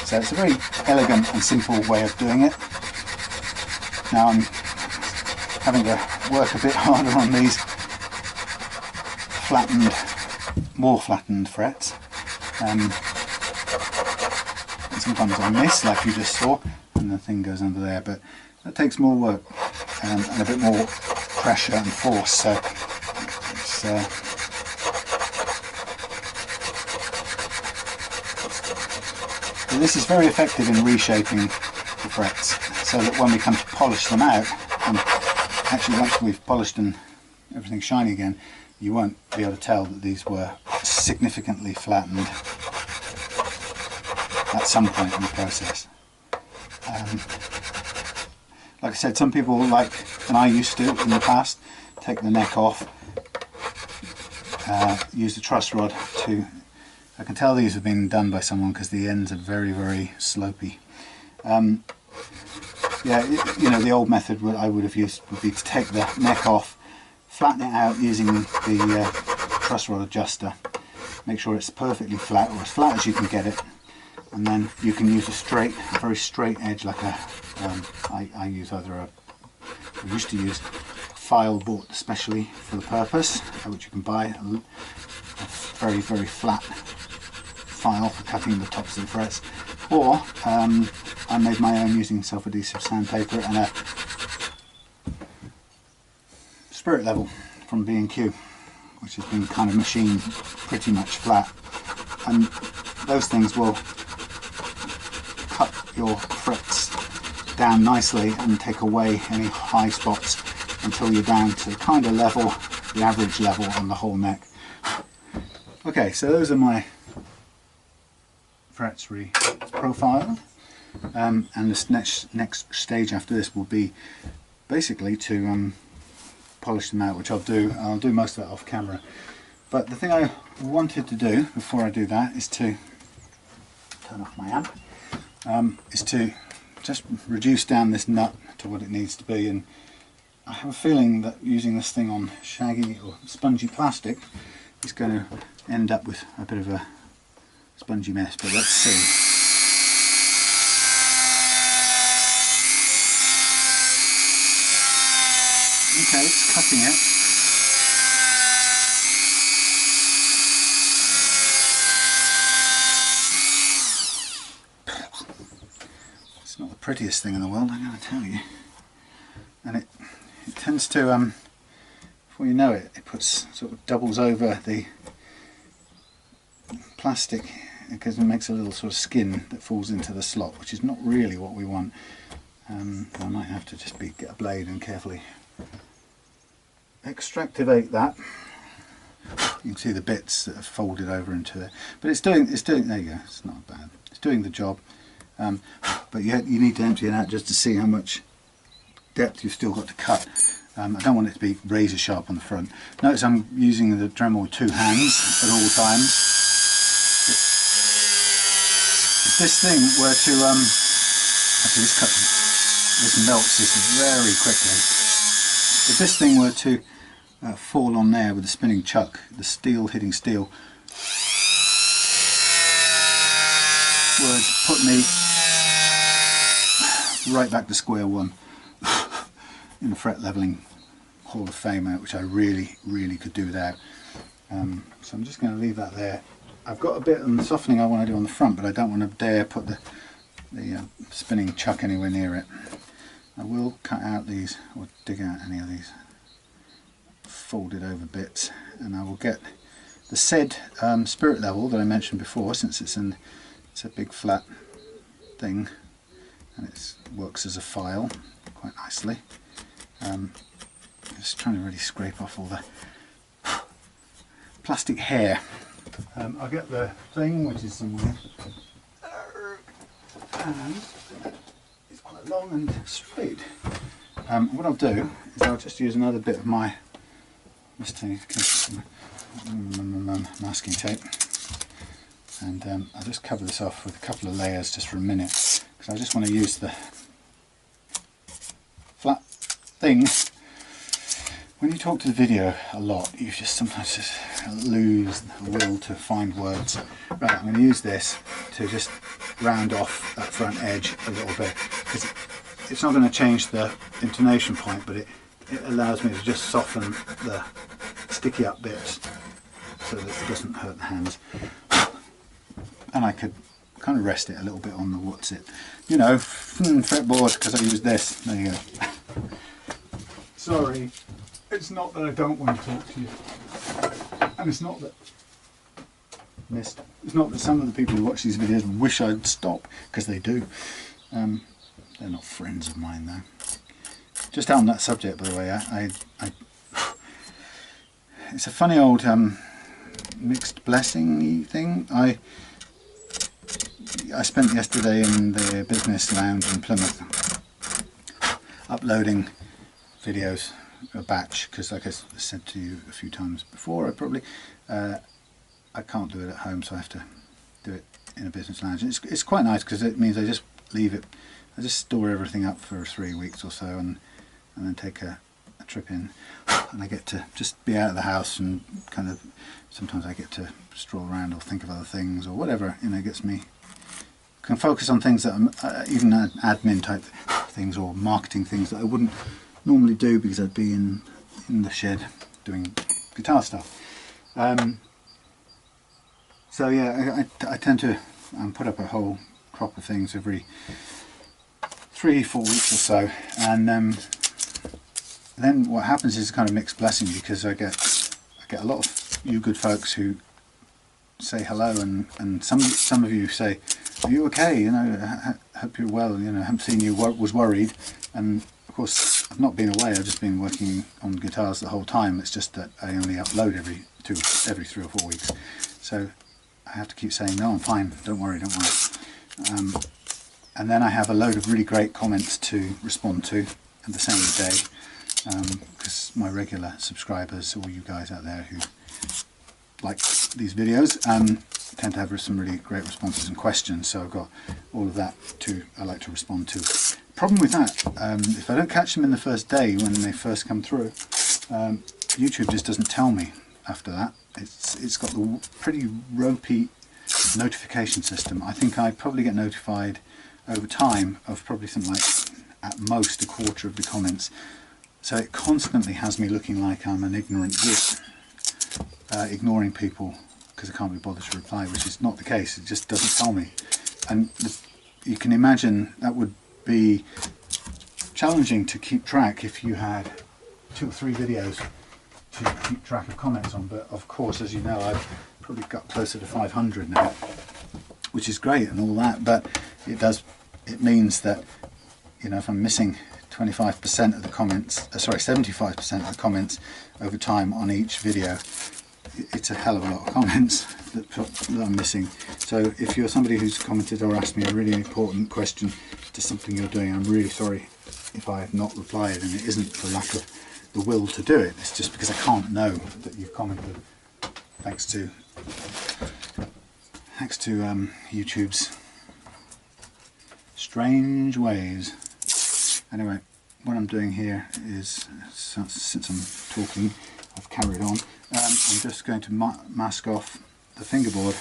So it's a very elegant and simple way of doing it. Now I'm having to work a bit harder on these more flattened frets. And sometimes I miss, like you just saw, and the thing goes under there, but that takes more work and a bit more pressure and force. So it's, this is very effective in reshaping the frets, so that when we come to polish them out, and actually once we've polished and everything's shiny again, you won't be able to tell that these were significantly flattened at some point in the process. Like I said, some people like, and I used to in the past, take the neck off, use the truss rod to, I can tell these have been done by someone because the ends are very, very slopey. Yeah, you know, the old method I would have used would be to take the neck off, flatten it out using the truss rod adjuster, make sure it's perfectly flat, or as flat as you can get it, and then you can use a very straight edge, like a, I used to use file bought especially for the purpose, which you can buy, a very, very flat file for cutting the tops of the frets, or I made my own using self-adhesive sandpaper and a spirit level from B&Q, which has been kind of machined pretty much flat, and those things will cut your frets down nicely and take away any high spots until you're down to kind of level, the average level on the whole neck. Okay, so those are my frets profiled, and this next stage after this will be basically to polish them out, which I'll do most of that off camera. But the thing I wanted to do before I do that is to turn off my amp, is to just reduce down this nut to what it needs to be. And I have a feeling that using this thing on shaggy or spongy plastic is going to end up with a bit of a spongy mess, but let's see. Okay, it's cutting it. It's not the prettiest thing in the world, I'm going to tell you. And it tends to, before you know it, it puts sort of doubles over the plastic, because it makes a little sort of skin that falls into the slot, which is not really what we want. I might have to just get a blade and carefully extractivate that. You can see the bits that have folded over into it, but it's doing, there you go, it's not bad, it's doing the job. But you need to empty it out just to see how much depth you've still got to cut. I don't want it to be razor sharp on the front. Notice I'm using the Dremel with 2 hands at all times. If this thing were to, actually this melts this very quickly. If this thing were to fall on there with the spinning chuck, the steel hitting steel, would put me right back to square one in the fret leveling Hall of Fame, which I really could do without. So I'm just going to leave that there. I've got a bit of softening I want to do on the front, but I don't want to dare put the spinning chuck anywhere near it. I will cut out these, or dig out any of these folded over bits, and I will get the said spirit level that I mentioned before, since it's a big flat thing and it works as a file quite nicely. Just trying to really scrape off all the plastic hair. I'll get the thing, which is somewhere, and it's quite long and straight. What I'll do is I'll just use another bit of my masking tape, and I'll just cover this off with a couple of layers just for a minute, because I just want to use the flat thing. When you talk to the video a lot, you just sometimes just lose the will to find words. Right, I'm going to use this to just round off that front edge a little bit, because it's not going to change the intonation point, but it allows me to just soften the sticky up bits so that it doesn't hurt the hands. And I could kind of rest it a little bit on the what's it, you know, fretboard, because I used this. There you go. Sorry, it's not that I don't want to talk to you, and it's not that some of the people who watch these videos wish I'd stop, because they do. They're not friends of mine though. Just on that subject, by the way, it's a funny old mixed blessing thing. I spent yesterday in the business lounge in Plymouth uploading videos, a batch, because like I said to you a few times before, I can't do it at home, so I have to do it in a business lounge. It's quite nice, because it means I just leave it, I just store everything up for 3 weeks or so, and then take a trip in, and I get to just be out of the house, and kind of sometimes I get to stroll around or think of other things or whatever, you know. It gets me, can focus on things that I'm even admin type things or marketing things that I wouldn't normally do, because I'd be in in the shed doing guitar stuff. So yeah, I tend to put up a whole crop of things every 3-4 weeks or so, and then what happens is a kind of mixed blessing, because I get a lot of you good folks who say hello, and some of you say, "Are you okay? You know, I hope you're well. You know, I haven't seen you. Was worried." And of course, I've not been away. I've just been working on guitars the whole time. It's just that I only upload every 3 or 4 weeks. So I have to keep saying, "No, I'm fine. Don't worry. Don't worry." And then I have a load of really great comments to respond to at the same day, because my regular subscribers, all you guys out there who like these videos, tend to have some really great responses and questions. So I've got all of that I like to respond to. Problem with that, if I don't catch them in the first day when they first come through, YouTube just doesn't tell me after that. It's got the pretty ropey notification system. I think I probably get notified over time of probably something like at most 1/4 of the comments. So it constantly has me looking like I'm an ignorant git, ignoring people because I can't be bothered to reply, which is not the case. It just doesn't tell me. And you can imagine that would be challenging to keep track if you had 2 or 3 videos to keep track of comments on. But of course, as you know, I've probably got closer to 500 now, which is great and all that, but it means that, you know, if I'm missing 25% of the comments, sorry, 75% of the comments over time on each video, it's a hell of a lot of comments that I'm missing. So if you're somebody who's commented or asked me a really important question to something you're doing, I'm really sorry if I have not replied, and it isn't for lack of the will to do it, it's just because I can't know that you've commented, thanks to YouTube's strange ways. Anyway, what I'm doing here is, since I'm talking, I've carried on. I'm just going to mask off the fingerboard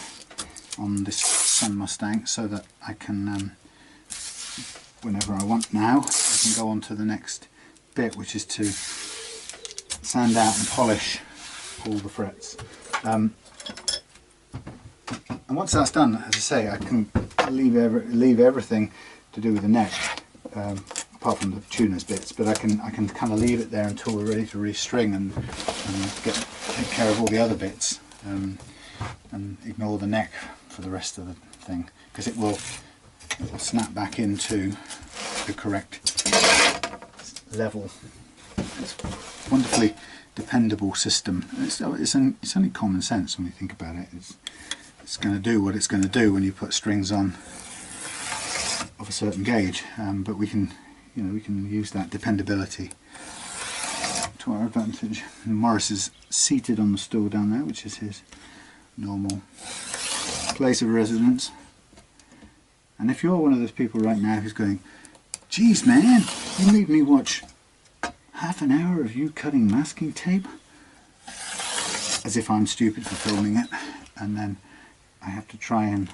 on this Sun Mustang so that I can, whenever I want now, I can go on to the next bit, which is to sand out and polish all the frets. And once that's done, as I say, I can leave everything to do with the neck, apart from the tuner's bits, but I can kind of leave it there until we're ready to restring and take care of all the other bits, and ignore the neck for the rest of the thing, because it will snap back into the correct level. It's a wonderfully dependable system. It's only common sense when you think about it. It's going to do what it's going to do when you put strings on of a certain gauge, but we can use that dependability to our advantage. And Morris is seated on the stool down there, which is his normal place of residence. And if you're one of those people right now who's going, "Geez man, you made me watch half an hour of you cutting masking tape," as if I'm stupid for filming it, and then I have to try and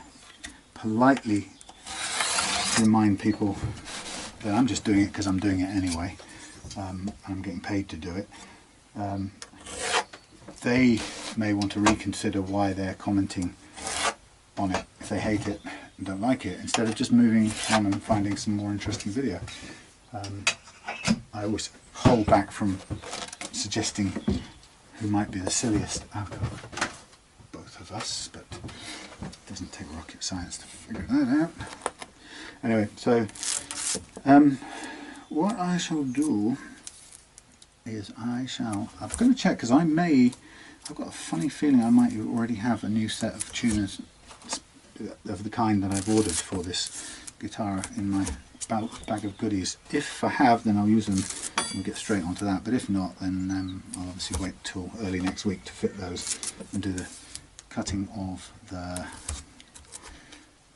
politely remind people that I'm just doing it because I'm doing it anyway, and I'm getting paid to do it. They may want to reconsider why they're commenting on it if they hate it and don't like it, instead of just moving on and finding some more interesting video. I always hold back from suggesting who might be the silliest out of both of us, but it doesn't take rocket science to figure that out. Anyway, so what I shall do is I'm going to check, because I've got a funny feeling I might already have a new set of tuners of the kind that I've ordered for this guitar in my bag of goodies. If I have, then I'll use them and we'll get straight onto that, but if not, then I'll obviously wait till early next week to fit those and do the cutting of the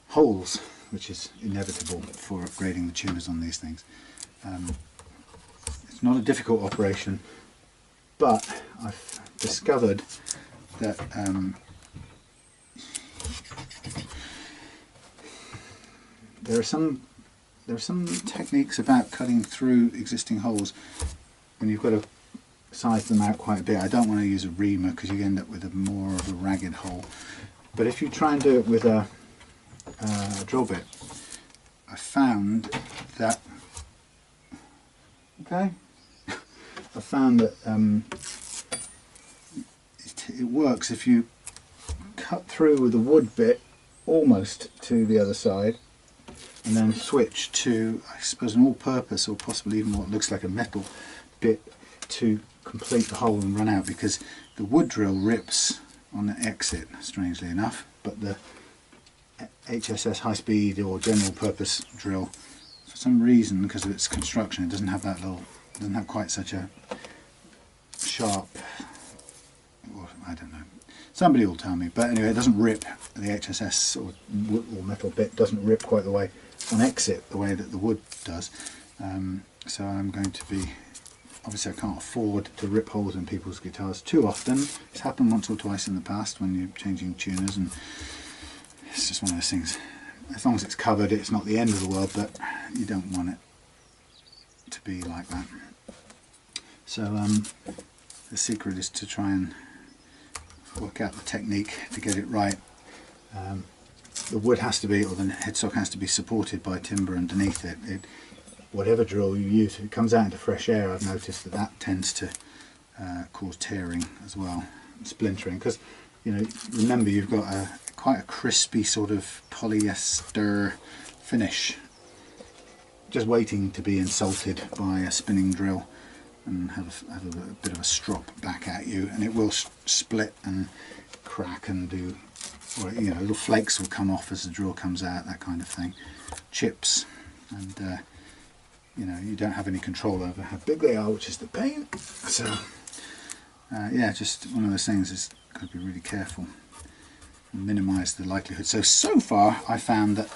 holes, which is inevitable for upgrading the tuners on these things. It's not a difficult operation, but I've discovered that there are some techniques about cutting through existing holes when you've got a size them out quite a bit. I don't want to use a reamer because you end up with more of a ragged hole. But if you try and do it with a drill bit, I found that it works if you cut through with the wood bit almost to the other side and then switch to, I suppose, an all-purpose or possibly even what looks like a metal bit to complete the hole and run out, because the wood drill rips on the exit, strangely enough, but the HSS high speed or general purpose drill, for some reason, because of its construction, it doesn't have that little, doesn't have quite such a sharp, or I don't know, somebody will tell me, but anyway, it doesn't rip, the HSS or metal bit doesn't rip quite the way on exit the way that the wood does. So I'm going to be, obviously I can't afford to rip holes in people's guitars too often. It's happened once or twice in the past when you're changing tuners, and it's just one of those things. As long as it's covered, it's not the end of the world, but you don't want it to be like that. So the secret is to try and work out the technique to get it right. The wood has to be, or the headstock has to be supported by timber underneath it. Whatever drill you use, if it comes out into fresh air, I've noticed that that tends to cause tearing as well, splintering, because, you know, remember you've got quite a crispy sort of polyester finish just waiting to be insulted by a spinning drill and have a bit of a strop back at you, and it will split and crack and do, or, you know, little flakes will come off as the drill comes out, that kind of thing, chips, and you know, you don't have any control over how big they are, which is the pain. So yeah, just one of those things is got to be really careful and minimise the likelihood. So far I found that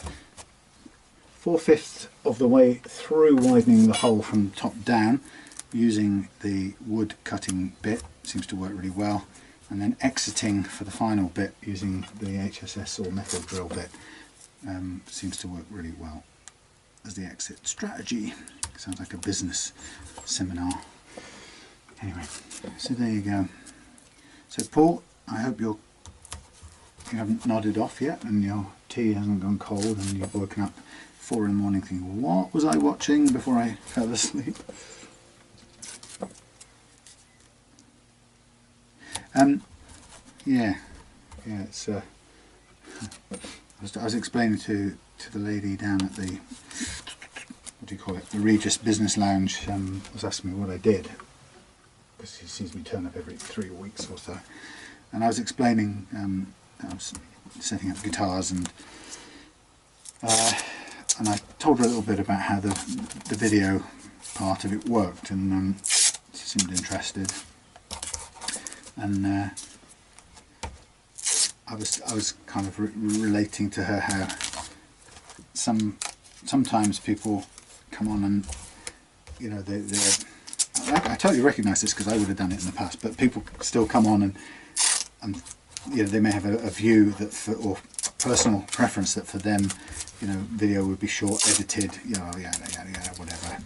4/5 of the way through widening the hole from top down using the wood cutting bit seems to work really well, and then exiting for the final bit using the HSS or metal drill bit seems to work really well as the exit strategy. Sounds like a business seminar. Anyway, so there you go. So Paul, I hope you haven't nodded off yet and your tea hasn't gone cold and you've woken up 4 in the morning thinking, what was I watching before I fell asleep? Yeah, it's I was explaining to the lady down at the, what do you call it, the Regis Business Lounge, was asking me what I did, because he sees me turn up every 3 weeks or so, and I was explaining I was setting up guitars, and I told her a little bit about how the video part of it worked, and she seemed interested, and I was kind of relating to her how sometimes people come on and, you know, I totally recognise this because I would have done it in the past, but people still come on and you know, they may have a view that or personal preference that for them, you know, video would be short, edited, you know, yeah, whatever,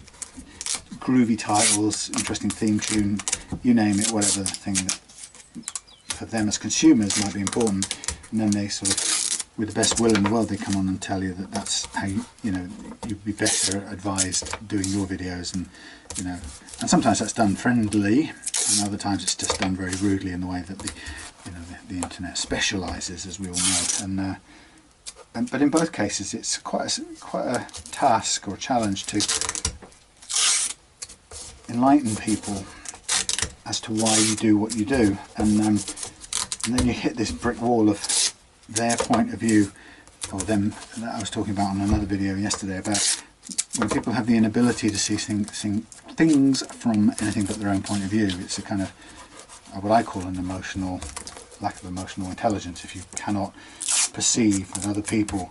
groovy titles, interesting theme tune, you name it, whatever thing that for them as consumers might be important, and then they sort of, with the best will in the world, they come on and tell you that that's how you know, you'd be better advised doing your videos, and, you know, and sometimes that's done friendly, and other times it's just done very rudely in the way that the, you know, the internet specialises, as we all know, and but in both cases it's quite a task or challenge to enlighten people as to why you do what you do, and then you hit this brick wall of their point of view, or them, that I was talking about on another video yesterday, about when people have the inability to see things from anything but their own point of view. It's a kind of what I call an lack of emotional intelligence. If you cannot perceive that other people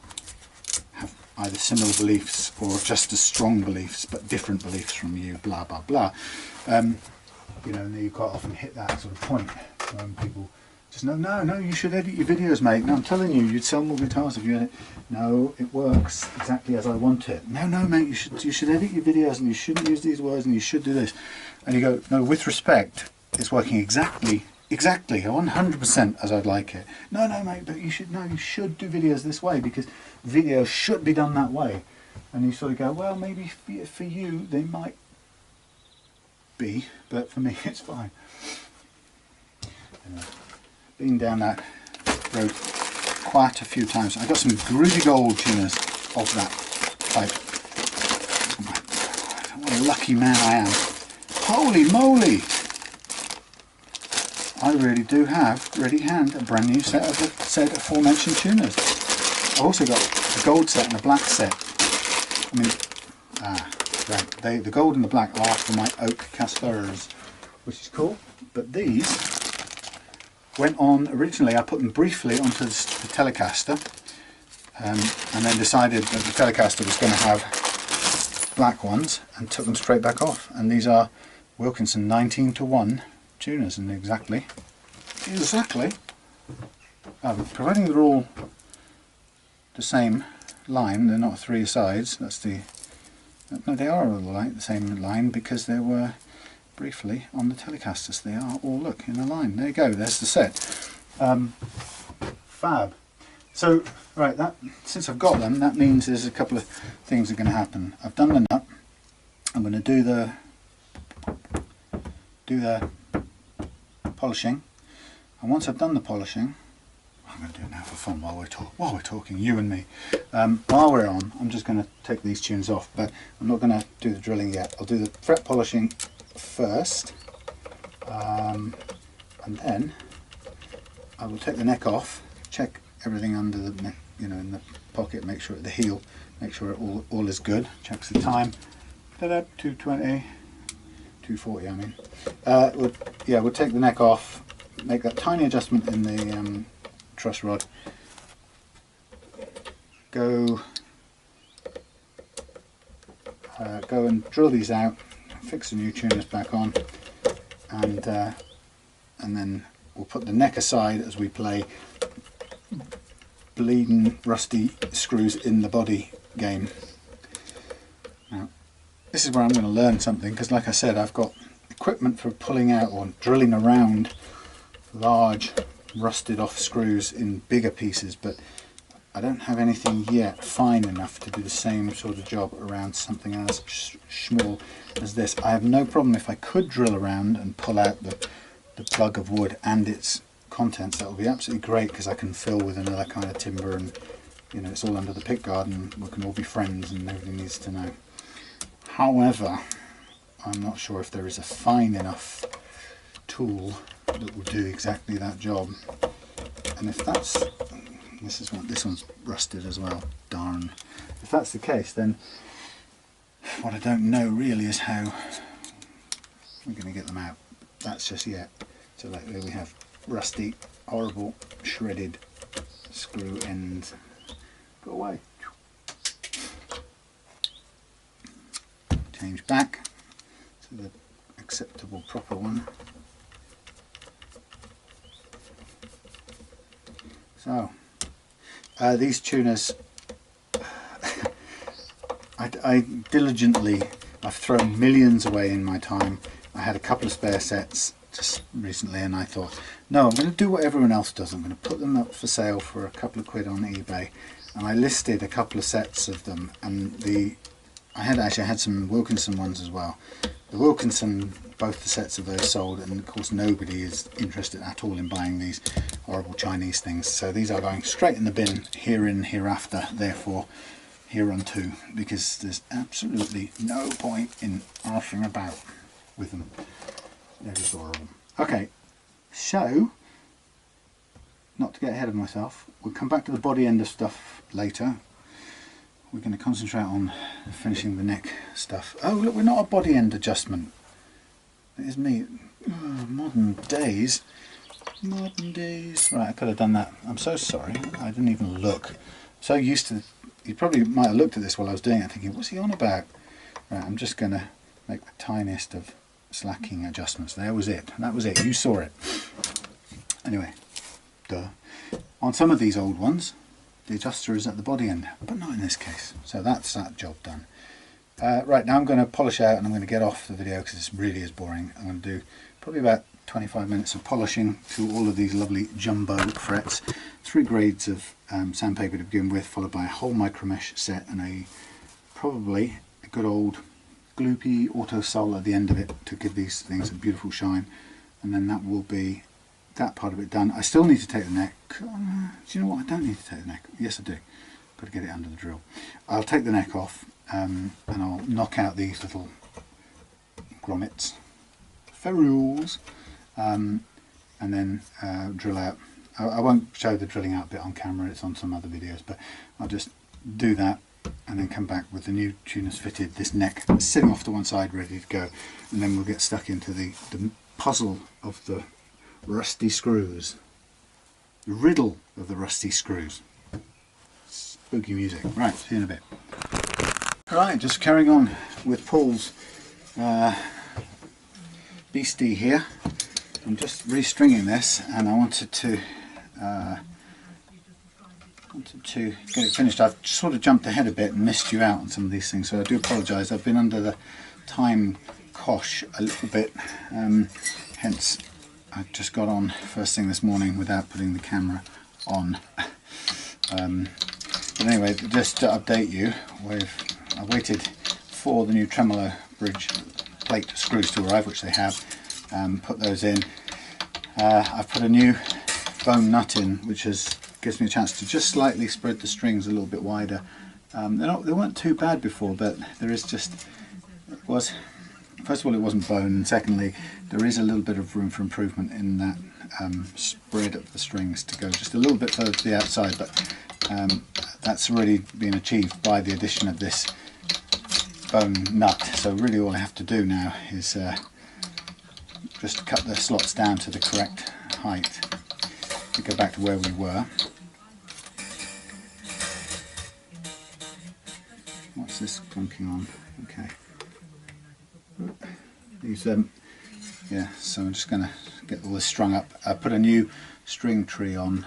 have either similar beliefs or just as strong beliefs but different beliefs from you, blah blah blah, you know, and you quite often hit that sort of point when people just no, you should edit your videos, mate. No, I'm telling you, you'd sell more guitars if you edit. No, it works exactly as I want it. No, mate, you should edit your videos, and you shouldn't use these words, and you should do this. And you go, no, with respect, it's working exactly 100% as I'd like it. No, mate, but you should do videos this way, because videos should be done that way. And you sort of go, well, maybe for you they might be, but for me it's fine. Anyway, been down that road quite a few times. I got some groovy gold tuners of that type. What a lucky man I am. Holy moly! I really do have ready hand a brand new set of the said aforementioned tuners. I've also got a gold set and a black set. I mean, right, the gold and the black are for my oak casters, which is cool. But these went on, originally I put them briefly onto the Telecaster, and then decided that the Telecaster was going to have black ones and took them straight back off. And these are Wilkinson 19:1 tuners, and exactly, providing they're all the same line, they're not three sides, that's the, no, they are all the same line, because they were briefly on the Telecasters. They are all, look, in a line. There you go, there's the set. Fab. So, right, that, since I've got them, that means there's a couple of things that are going to happen. I've done the nut, I'm going to do the polishing, and once I've done the polishing, I'm going to do it now for fun while we're talking, you and me. While we're on, I'm just going to take these tunes off, but I'm not going to do the drilling yet. I'll do the fret polishing first, and then I will take the neck off, check everything under the neck, you know, in the pocket, make sure at the heel, make sure all is good. Checks the time. 220. 240, I mean. We'll take the neck off, make that tiny adjustment in the truss rod, go and drill these out, fix the new tuners back on, and then we'll put the neck aside as we play bleeding rusty screws in the body game. Now, this is where I'm going to learn something, because like I said, I've got equipment for pulling out or drilling around large rusted off screws in bigger pieces, but I don't have anything yet fine enough to do the same sort of job around something as small as this. I have no problem if I could drill around and pull out the plug of wood and its contents. That would be absolutely great, because I can fill with another kind of timber, and you know, it's all under the Pickguard and we can all be friends and nobody needs to know. However, I'm not sure if there is a fine enough tool that will do exactly that job. And if that's, this one's rusted as well, darn. If that's the case, then what I don't know really is how we're going to get them out. That's just yet. So like there we have rusty, horrible, shredded screw ends. Go away. Change back to the acceptable proper one. So these tuners, I diligently, I've thrown millions away in my time. I had a couple of spare sets just recently, and I thought, no, I'm going to do what everyone else does. I'm going to put them up for sale for a couple of quid on eBay, and I listed a couple of sets of them, and I had some Wilkinson ones as well. The Wilkinson, both the sets of those sold, and of course nobody is interested at all in buying these horrible Chinese things. So these are going straight in the bin, hereafter, therefore hereunto, because there's absolutely no point in arsing about with them. They're just horrible. Okay, so, not to get ahead of myself, we'll come back to the body end of stuff later. We're going to concentrate on finishing the neck stuff. Oh look, we're not a body end adjustment. It is me. Oh, modern days. Modern days. Right, I could have done that. I'm so sorry. I didn't even look. So used to, you probably might have looked at this while I was doing it thinking, what's he on about? Right, I'm just going to make the tiniest of slacking adjustments. There was it. That was it. You saw it. Anyway, duh. On some of these old ones, the adjuster is at the body end, but not in this case. So that's that job done. Right, now I'm going to polish out and I'm going to get off the video because this really is boring. I'm going to do probably about 25 minutes of polishing to all of these lovely jumbo frets. 3 grades of sandpaper to begin with, followed by a whole micro mesh set and probably a good old gloopy auto sol at the end of it to give these things a beautiful shine. And then that will be that part of it done. I still need to take the neck. Do you know what? I don't need to take the neck. Yes, I do. Got to get it under the drill. I'll take the neck off and I'll knock out these little grommets, ferrules, and then drill out. I won't show the drilling out bit on camera, it's on some other videos, but I'll just do that and then come back with the new tuners fitted, this neck sitting off to one side ready to go, and then we'll get stuck into the puzzle of the rusty screws, the riddle of the rusty screws. Spooky music. Right, see you in a bit. Right, just carrying on with Paul's beastie here. I'm just restringing this and I wanted to get it finished. I've sort of jumped ahead a bit and missed you out on some of these things, so I do apologise. I've been under the time cosh a little bit, hence I just got on first thing this morning without putting the camera on. But anyway, just to update you, I waited for the new tremolo bridge plate screws to arrive, which they have. Put those in. I've put a new bone nut in, which gives me a chance to just slightly spread the strings a little bit wider. They weren't too bad before, but there is just, first of all, it wasn't bone, and secondly, there is a little bit of room for improvement in that spread of the strings to go just a little bit further to the outside, but that's already been achieved by the addition of this bone nut. So really all I have to do now is just cut the slots down to the correct height to go back to where we were. What's this clunking on? Okay. These yeah, so I'm just going to get all this strung up. I put a new string tree on.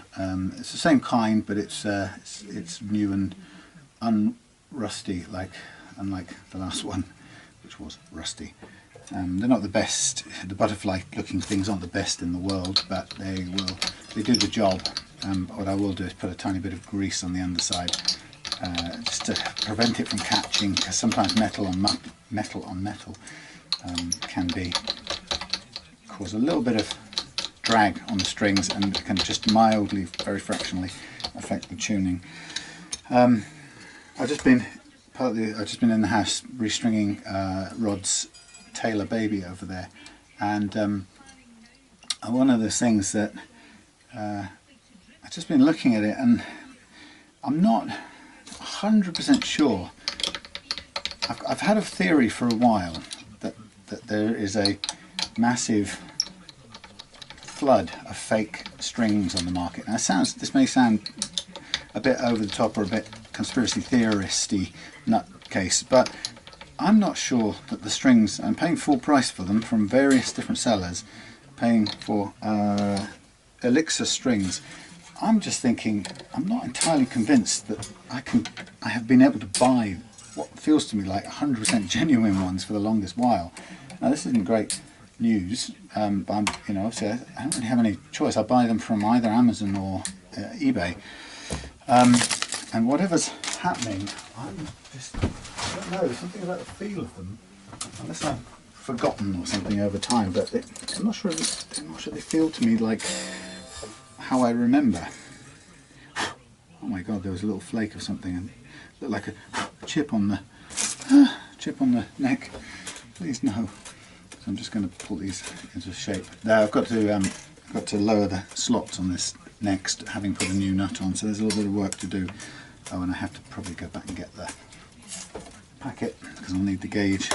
It's the same kind, but it's new and unrusty, unlike the last one, which was rusty. They're not the best. The butterfly looking things aren't the best in the world, but they do the job. What I will do is put a tiny bit of grease on the underside, just to prevent it from catching, because sometimes metal on metal can cause a little bit of drag on the strings, and it can just mildly, very fractionally, affect the tuning. I've just been in the house restringing Rod's Taylor baby over there, and one of the things that I've just been looking at it, and I'm not 100% sure. I've had a theory for a while that there is a massive flood of fake strings on the market. Now this may sound a bit over the top or a bit conspiracy theorist-y nutcase, but I'm not sure that the strings, I'm paying full price for them from various different sellers, paying for Elixir strings. I'm just thinking, I'm not entirely convinced that I have been able to buy what feels to me like 100% genuine ones for the longest while. Now this isn't great news, but obviously I don't really have any choice. I buy them from either Amazon or eBay, and whatever's happening, I don't know, something about the feel of them, unless I've forgotten or something over time, but I'm not sure they feel to me like how I remember. Oh my god, there was a little flake of something and it looked like a chip on the neck. Please no. So I'm just going to pull these into shape. Now I've got to lower the slots on this next, having put a new nut on, so there's a little bit of work to do. Oh, and I have to probably go back and get the packet because I'll need the gauge.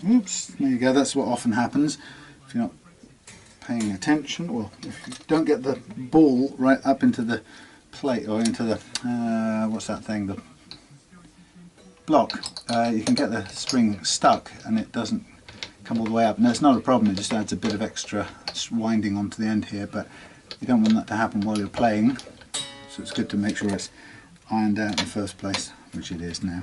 Oops, there you go. That's what often happens if you're not paying attention, or if you don't get the ball right up into the plate or into the what's that thing, the block. You can get the string stuck and it doesn't come all the way up. No, it's not a problem, it just adds a bit of extra winding onto the end here, but you don't want that to happen while you're playing, so it's good to make sure it's ironed out in the first place, which it is now.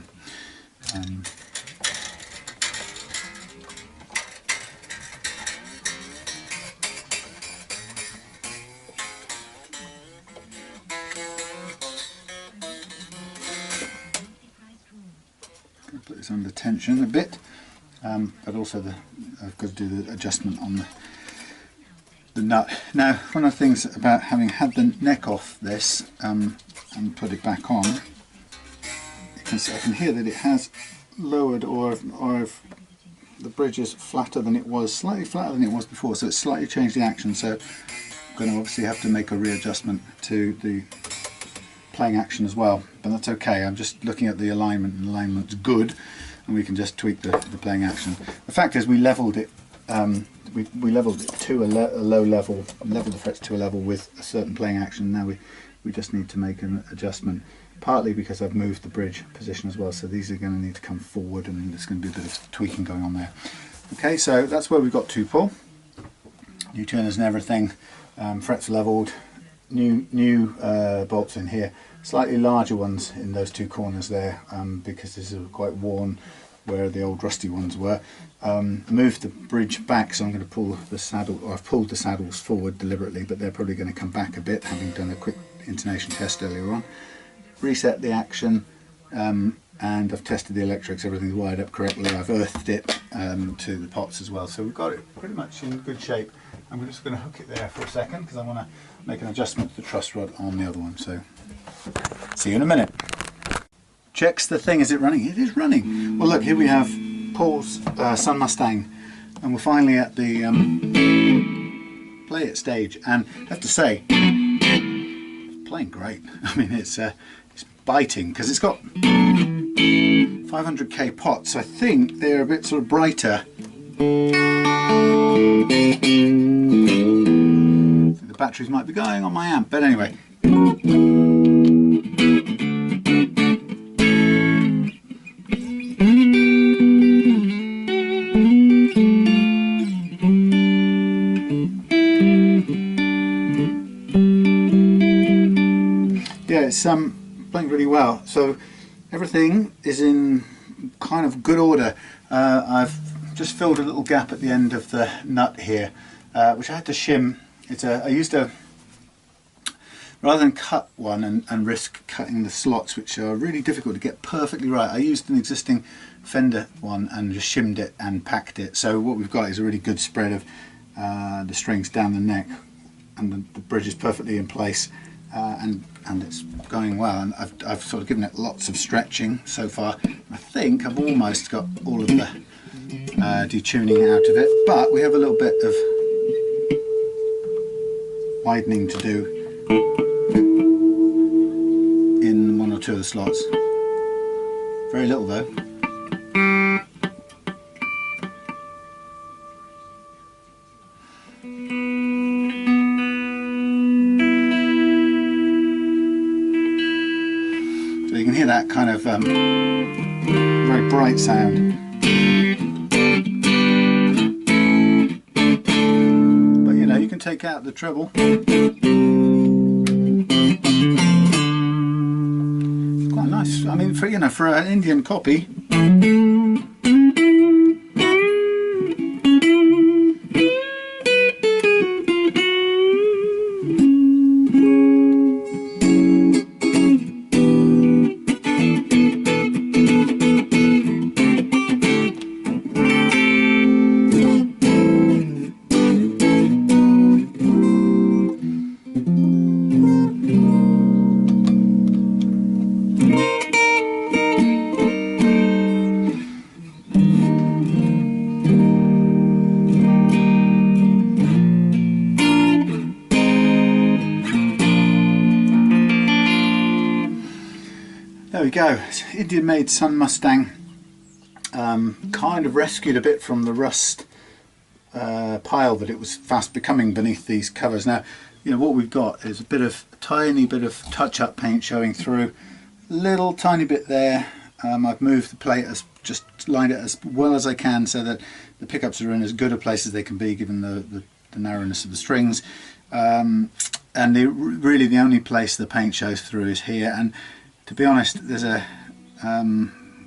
it's under tension a bit, but also I've got to do the adjustment on the nut. Now, one of the things about having had the neck off this and put it back on, you can see, I can hear that it has lowered, or if the bridge is flatter than it was, slightly flatter than it was before, so it's slightly changed the action. So I'm going to obviously have to make a readjustment to the playing action as well, but that's okay. I'm just looking at the alignment, and the alignment's good, and we can just tweak the playing action. The fact is, we leveled it. We leveled it to a low level, leveled the frets to a level with a certain playing action. Now we just need to make an adjustment, partly because I've moved the bridge position as well, so these are going to need to come forward, and there's going to be a bit of tweaking going on there. Okay, so that's where we've got to pull. New turners and everything, frets leveled, new bolts in here, slightly larger ones in those two corners there, because this is quite worn where the old rusty ones were. Moved the bridge back, so I'm going to pull the saddle, or I've pulled the saddles forward deliberately, but they're probably going to come back a bit, having done a quick intonation test earlier on. Reset the action, and I've tested the electrics, everything's wired up correctly. I've earthed it to the pots as well, so we've got it pretty much in good shape. I'm just going to hook it there for a second because I want to make an adjustment to the truss rod on the other one, so see you in a minute. Checks the thing, is it running? It is running. Well, look, here we have Paul's Sun Mustang, and we're finally at the play it stage, and I have to say, it's playing great. I mean, it's biting, because it's got 500k pots, so I think they're a bit sort of brighter. So the batteries might be going on my amp, but anyway. Yeah, it's playing really well. So everything is in kind of good order. I've just filled a little gap at the end of the nut here, which I had to shim. I used a, rather than cut one and risk cutting the slots, which are really difficult to get perfectly right, I used an existing Fender one and just shimmed it and packed it. So what we've got is a really good spread of the strings down the neck, and the bridge is perfectly in place, and it's going well. And I've sort of given it lots of stretching so far. I think I've almost got all of the detuning out of it, but we have a little bit of widening to do in one or two of the slots. Very little though. So you can hear that kind of very bright sound. But you know, you can take out the treble. It's quite nice. I mean, for an Indian copy. There we go, it's Indian made Sun Mustang, kind of rescued a bit from the rust pile that it was fast becoming beneath these covers. Now, you know, what we've got is a tiny bit of touch-up paint showing through, little tiny bit there. I've moved the plate, just lined it as well as I can so that the pickups are in as good a place as they can be given the narrowness of the strings. And really the only place the paint shows through is here. And to be honest, there's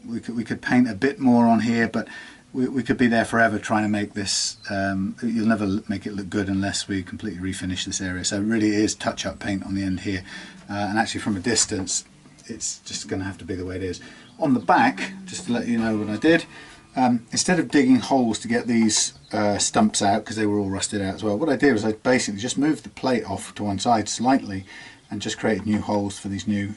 we could paint a bit more on here, but we could be there forever trying to make this. You'll never make it look good unless we completely refinish this area. So it really is touch-up paint on the end here, and actually from a distance, it's just going to have to be the way it is. on the back, just to let you know what I did, instead of digging holes to get these stumps out, because they were all rusted out as well, what I did was I basically just moved the plate off to one side slightly and just created new holes for these new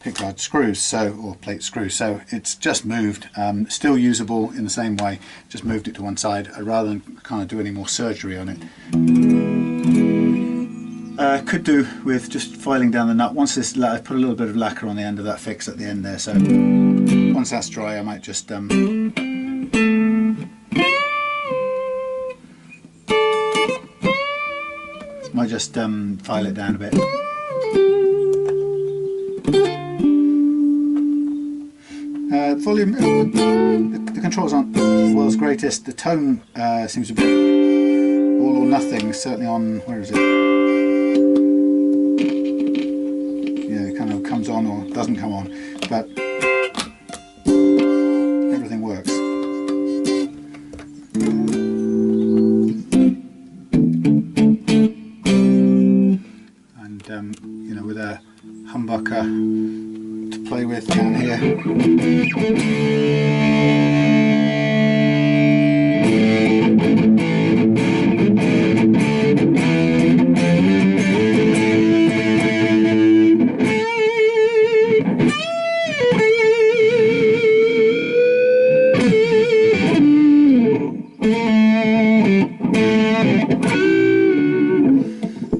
Pickguard screws, or plate screws. So it's just moved, still usable in the same way, just moved it to one side rather than kind of do any more surgery on it. Could do with just filing down the nut. Once this, I put a little bit of lacquer on the end of that fix at the end there, so once that's dry I might just file it down a bit. Volume, the controls aren't the world's greatest. The tone seems a bit all or nothing, certainly on, where is it? Yeah, it kind of comes on or doesn't come on, but everything works. And you know, with a humbucker to play with down here.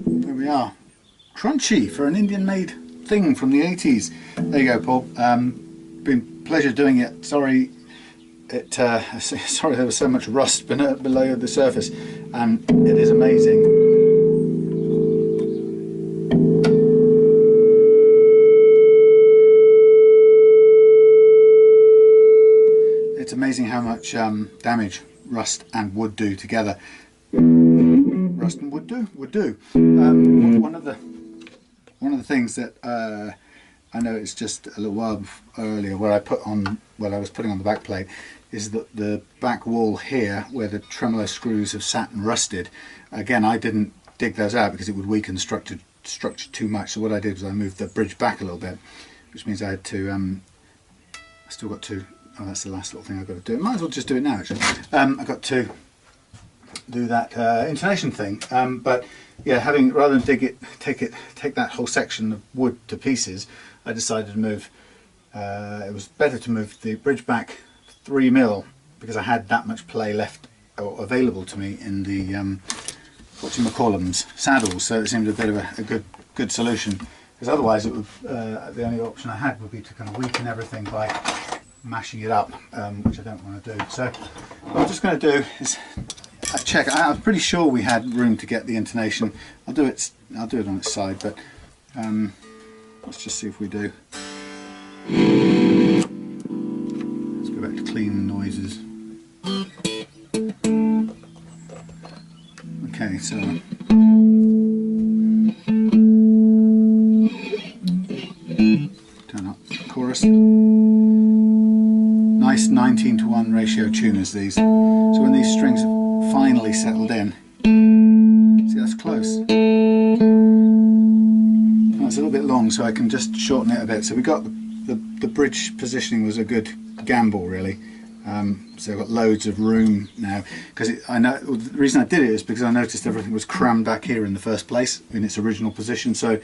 There we are. Crunchy for an Indian made thing from the 80s. There you go, Paul. Been a pleasure doing it. Sorry sorry there was so much rust below the surface, and it is amazing. It's amazing how much damage rust and wood do together. Rust and wood do? Would do. One of the things that I noticed just a little while earlier, where I was putting on the back plate, is that the back wall here, where the tremolo screws have sat and rusted, again I didn't dig those out because it would weaken the structure too much. So what I did was I moved the bridge back a little bit, which means I had to, I still got to, oh that's the last little thing I've got to do. Might as well just do it now actually. I've got to do that intonation thing, but yeah, rather than take that whole section of wood to pieces, I decided to move. It was better to move the bridge back 3mm because I had that much play left or available to me in the whatchamacallums saddles. So it seemed a bit of a good solution, because otherwise it would the only option I had would be to kind of weaken everything by mashing it up, which I don't want to do. So what I'm just going to do is check. I'm pretty sure we had room to get the intonation. I'll do it on its side, but let's just see if we do. Let's go back to clean noises. Okay, so turn up the chorus. Nice 19:1 ratio tuners these. So when these strings have finally settled in, see that's close. It's a little bit long, so I can just shorten it a bit. So we got the bridge positioning was a good gamble really. So I've got loads of room now, because I know the reason I did it is because I noticed everything was crammed back here in the first place in its original position. So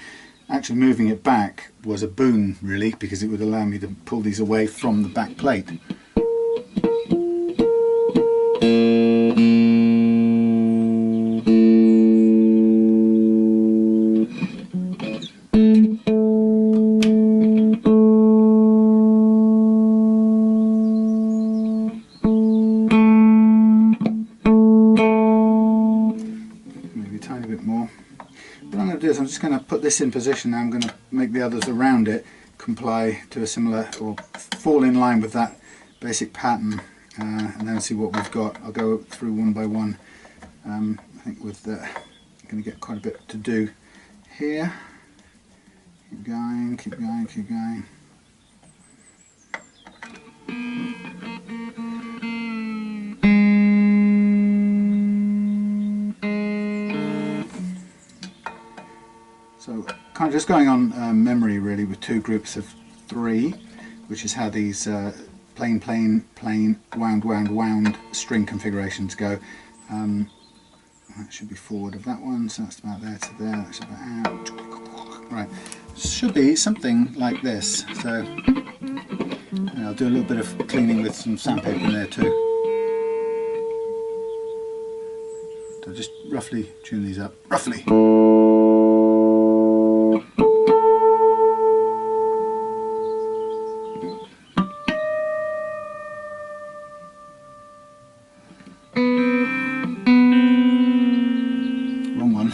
actually moving it back was a boon really, because it would allow me to pull these away from the back plate. I'm just going to put this in position now. I'm going to make the others around it comply to a similar, or fall in line with that basic pattern, and then see what we've got. I'll go through one by one. I think with I'm going to get quite a bit to do here. Keep going, keep going, keep going. So kind of just going on memory really, with two groups of three. which is how these plain, wound string configurations go. That should be forward of that one, so that's about there to there, that's about out. Right, should be something like this. So and I'll do a little bit of cleaning with some sandpaper in there too. So just roughly tune these up, roughly. Wrong one.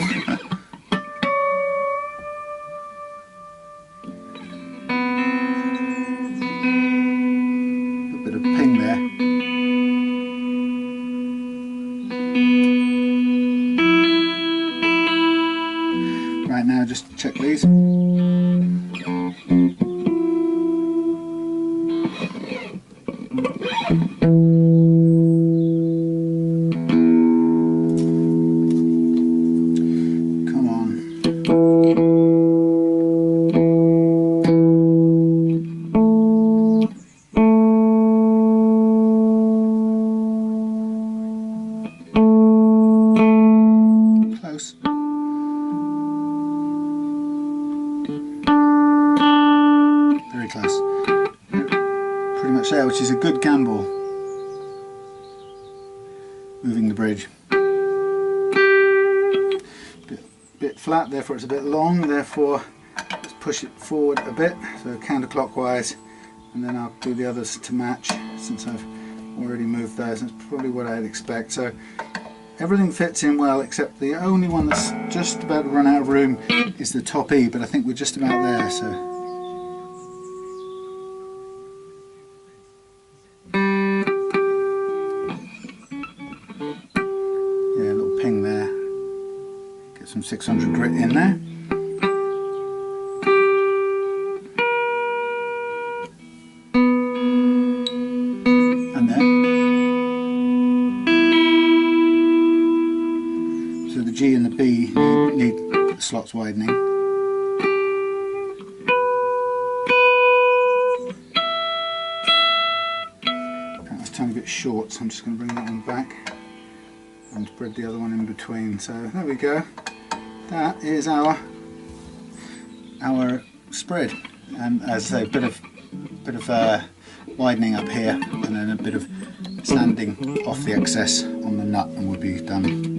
A bit of ping there. Right, now just check these. Very close. Pretty much there, which is a good gamble. Moving the bridge. Bit flat, therefore it's a bit long, therefore let's push it forward a bit, so counterclockwise, and then I'll do the others to match since I've already moved those. That's probably what I'd expect. So everything fits in well, except the only one that's just about to run out of room is the top E, but I think we're just about there. So yeah, a little ping there. Get some 600 grit in there. And there. So the G and the B need the slots widening. That's a tiny bit short, so I'm just going to bring that one back and spread the other one in between. So there we go. That is our spread, and as I say, a bit of widening up here, and then a bit of sanding off the excess on the nut, and we'll be done.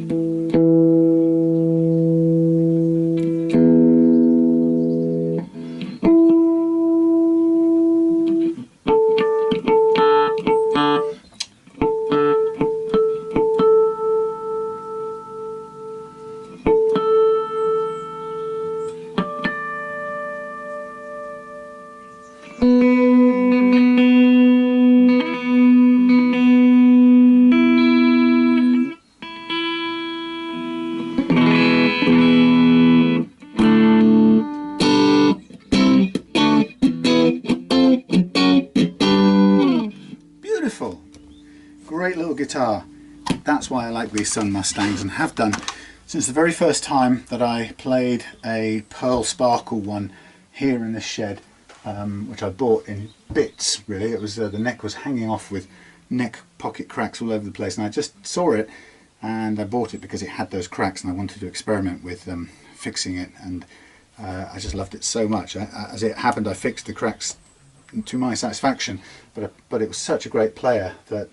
Great little guitar. That's why I like these Sun Mustangs, and have done since the very first time that I played a pearl sparkle one here in this shed, which I bought in bits really. It was the neck was hanging off with neck pocket cracks all over the place, and I just saw it and I bought it because it had those cracks, and I wanted to experiment with fixing it, and I just loved it so much. As it happened, I fixed the cracks to my satisfaction, but it was such a great player that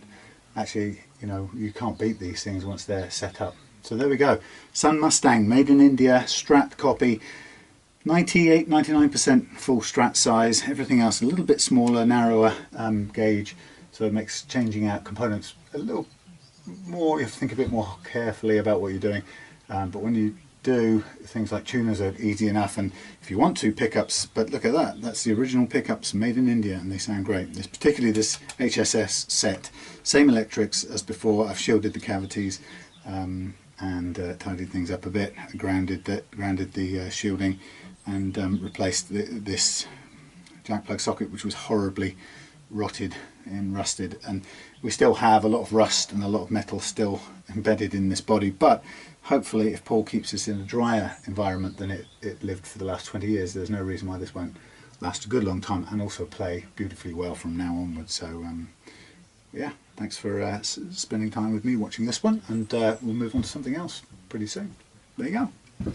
actually, you know, you can't beat these things once they're set up. So there we go. Sun Mustang, made in India, Strat copy, 98-99% full Strat size. Everything else a little bit smaller, narrower gauge, so it makes changing out components a little more, you have to think a bit more carefully about what you're doing. But when you do, things like tuners are easy enough, and if you want to, pickups, but look at that, that's the original pickups made in India, and they sound great. This, particularly this HSS set, same electrics as before. I've shielded the cavities and tidied things up a bit, grounded the shielding, and replaced this jack plug socket, which was horribly rotted and rusted, and we still have a lot of rust and a lot of metal still embedded in this body, but hopefully if Paul keeps this in a drier environment than it lived for the last 20 years, there's no reason why this won't last a good long time and also play beautifully well from now onwards. So yeah, thanks for spending time with me watching this one, and we'll move on to something else pretty soon. There you go.